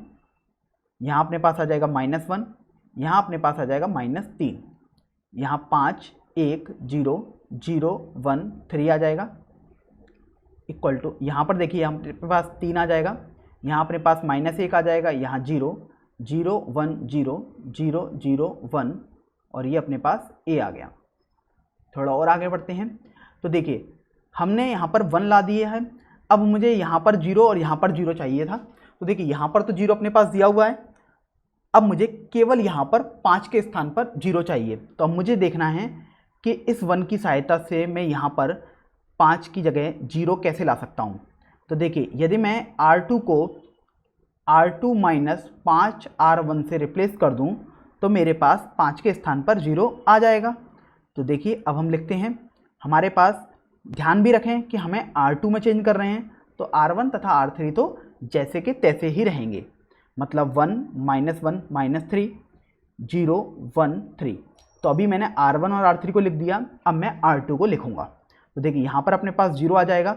यहाँ अपने पास आ जाएगा -1, यहाँ अपने पास आ जाएगा -3, यहाँ 5 1 0 0 1 3 आ जाएगा इक्वल टू, यहाँ पर देखिए अपने पास 3 आ जाएगा, यहाँ अपने पास -1 आ जाएगा, यहाँ 0 0 1 0 0 0 1 और ये अपने पास a आ गया। थोड़ा और आगे बढ़ते हैं। तो देखिए हमने यहाँ पर 1 ला दिए है, अब मुझे यहाँ पर 0 और यहाँ पर 0 चाहिए था। तो देखिए यहाँ पर तो 0 अपने पास दिया हुआ है, अब मुझे केवल यहाँ पर 5 के स्थान पर 0 चाहिए। तो अब मुझे देखना है कि इस 1 की सहायता से मैं यहाँ पर 5 की जगह 0 कैसे ला सकता हूँ। तो देखिए यदि मैं R2 को R2 माइनस 5 R1 से रिप्लेस कर दूँ तो मेरे पास 5 के स्थान पर 0 आ जाएगा। तो देखिए अब हम लिखते हैं, हमारे पास ध्यान भी रखें कि हमें R2 में चेंज कर रहे हैं, तो R1 तथा R3 तो जैसे के तैसे ही रहेंगे, मतलब 1 -1 -3 0 1 3। तो अभी मैंने R1 और R3 को लिख दिया, अब मैं R2 को लिखूंगा। तो देखिए यहाँ पर अपने पास 0 आ जाएगा,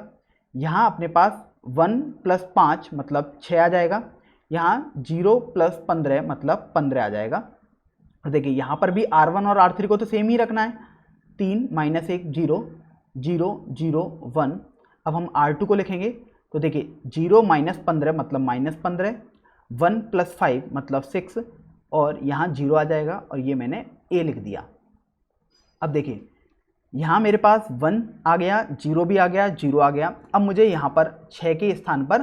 यहाँ अपने पास 1 + 5 मतलब 6 आ जाएगा, यहाँ 0 + 15 मतलब 15 आ जाएगा। और देखिए यहाँ पर भी R1 और R3 को तो सेम ही रखना है, 3 - 1 0 0 0 1। अब हम R2 को लिखेंगे, तो देखिए 0 - 15 मतलब -15, 1 + 5 मतलब 6 और यहाँ 0 आ जाएगा और ये मैंने a लिख दिया। अब देखिए यहाँ मेरे पास 1 आ गया, 0 भी आ गया, 0 आ गया। अब मुझे यहाँ पर 6 के स्थान पर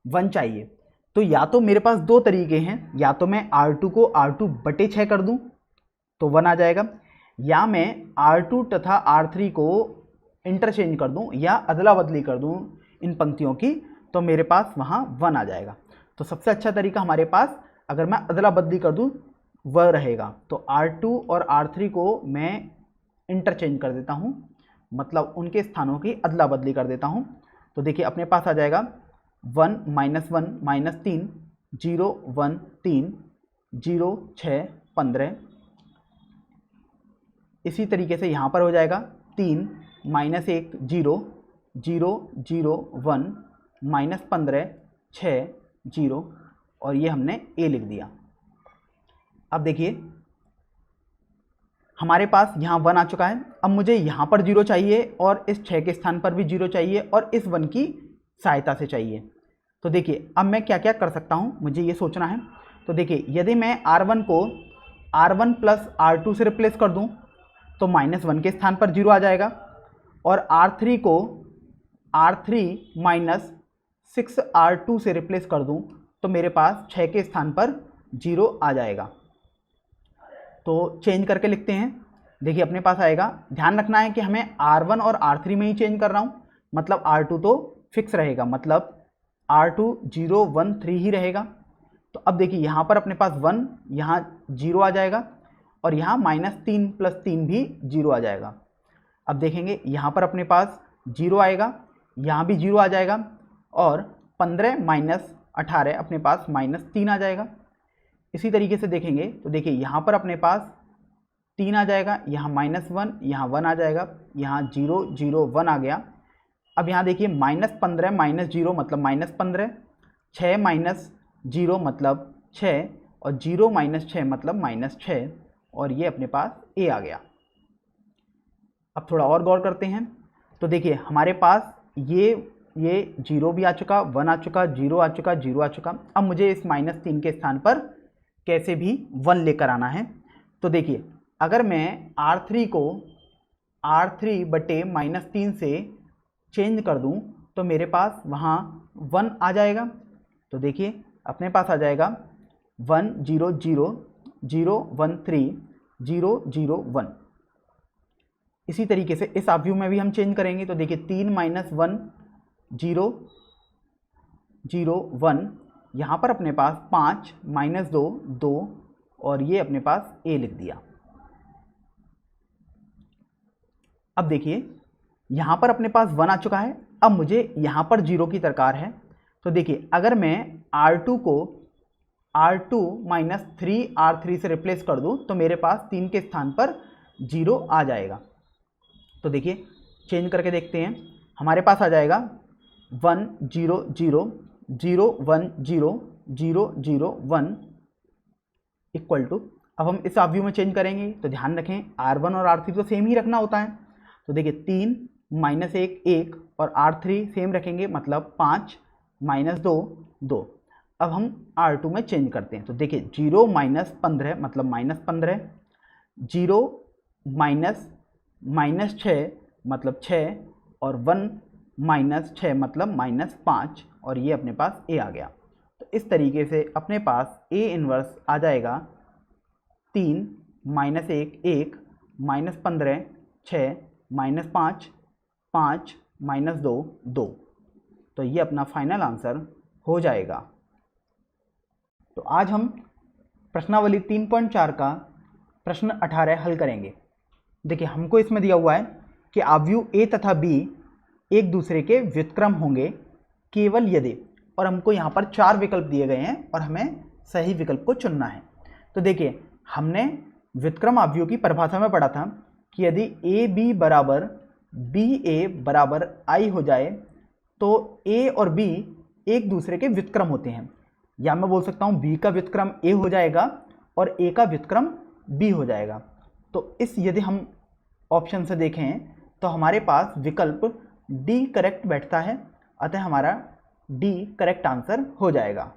1 चाहिए। तो या तो मेरे पास 2 तरीके हैं, या तो मैं R2 को R2/6 कर दूँ तो 1 आ जाएगा, या मैं R2 तथा R3 को इंटरचेंज कर दूँ या अदला बदली कर दूँ इन पंक्तियों की, तो मेरे पास वहाँ 1 आ जाएगा। तो सबसे अच्छा तरीका हमारे पास अगर मैं अदला बदली कर दूँ वह रहेगा। तो R2 और R3 को मैं इंटरचेंज कर देता हूँ, मतलब उनके स्थानों की अदला बदली कर देता हूँ। तो देखिए अपने पास आ जाएगा 1 - 1 - 3 0 1 3 0 6 15। इसी तरीके से यहाँ पर हो जाएगा 3 - 1 0 0 0 1 -15 6 0 और ये हमने a लिख दिया। अब देखिए हमारे पास यहाँ 1 आ चुका है। अब मुझे यहाँ पर 0 चाहिए और इस 6 के स्थान पर भी 0 चाहिए और इस 1 की सहायता से चाहिए। तो देखिए अब मैं क्या क्या कर सकता हूँ, मुझे ये सोचना है। तो देखिए यदि मैं R1 को R1 प्लस R2 से रिप्लेस कर दूँ तो -1 के स्थान पर 0 आ जाएगा, और R3 को R3 माइनस 6R2 से रिप्लेस कर दूँ तो मेरे पास 6 के स्थान पर 0 आ जाएगा। तो चेंज करके लिखते हैं। देखिए अपने पास आएगा, ध्यान रखना है कि हमें R1 और R3 में ही चेंज कर रहा हूँ, मतलब R2 तो फिक्स रहेगा, मतलब R2 0 1 3 ही रहेगा। तो अब देखिए यहाँ पर अपने पास 1, यहाँ 0 आ जाएगा और यहाँ -3 + 3 भी 0 आ जाएगा। अब देखेंगे यहाँ पर अपने पास 0 आएगा, यहाँ भी 0 आ जाएगा और 15 - 18 अपने पास -3 आ जाएगा। इसी तरीके से देखेंगे तो देखिए यहाँ पर अपने पास 3 आ जाएगा, यहाँ -1, यहाँ 1 आ जाएगा, यहाँ 0 0 1 आ गया। अब यहाँ देखिए -15 - 0 मतलब -15, 6 - 0 मतलब 6 और 0 - 6 मतलब -6, और ये अपने पास A आ गया। अब थोड़ा और गौर करते हैं। तो देखिए हमारे पास ये 0 भी आ चुका, 1 आ चुका, 0 आ चुका, 0 आ चुका। अब मुझे इस -3 के स्थान पर कैसे भी 1 लेकर आना है। तो देखिए अगर मैं R3 को R3 बटे -3 से चेंज कर दूं तो मेरे पास वहाँ 1 आ जाएगा। तो देखिए अपने पास आ जाएगा 1 0 0 0 1 3 0 0 1। इसी तरीके से इस ऑब्व्यू में भी हम चेंज करेंगे। तो देखिए 3 - 1 0 0 1, यहाँ पर अपने पास 5 - 2 2, और ये अपने पास A लिख दिया। अब देखिए यहाँ पर अपने पास 1 आ चुका है, अब मुझे यहाँ पर 0 की दरकार है। तो देखिए अगर मैं R2 को R2 - 3 R3 से रिप्लेस कर दूँ तो मेरे पास 3 के स्थान पर 0 आ जाएगा। तो देखिए चेंज करके देखते हैं। हमारे पास आ जाएगा 1 0 0 0 1 0 0 0 1 इक्वल टू, अब हम इस ऑब्व्यू में चेंज करेंगे। तो ध्यान रखें R1 और R3 तो सेम ही रखना होता है। तो देखिए 3 - 1 1 और R3 सेम रखेंगे, मतलब 5 - 2 2। अब हम R2 में चेंज करते हैं। तो देखिए 0 - 15 मतलब -15, 0 - -6 मतलब 6, और 1 - 6 मतलब -5, और ये अपने पास A आ गया। तो इस तरीके से अपने पास A इन्वर्स आ जाएगा 3 - 1 1 -15 6 -5 5 -2 2। तो ये अपना फाइनल आंसर हो जाएगा। तो आज हम प्रश्नावली 3.4 का प्रश्न 18 हल करेंगे। देखिए हमको इसमें दिया हुआ है कि ऑब्व्यू A तथा B एक दूसरे के व्युत्क्रम होंगे केवल यदि, और हमको यहाँ पर 4 विकल्प दिए गए हैं और हमें सही विकल्प को चुनना है। तो देखिए हमने व्युत्क्रम ऑब्व्यू की परिभाषा में पढ़ा था कि यदि AB बराबर BA बराबर I हो जाए तो A और B एक दूसरे के व्युत्क्रम होते हैं, या मैं बोल सकता हूँ B का व्युत्क्रम A हो जाएगा और A का व्युत्क्रम B हो जाएगा। तो इस यदि हम ऑप्शन से देखें तो हमारे पास विकल्प D करेक्ट बैठता है, अतः हमारा D करेक्ट आंसर हो जाएगा।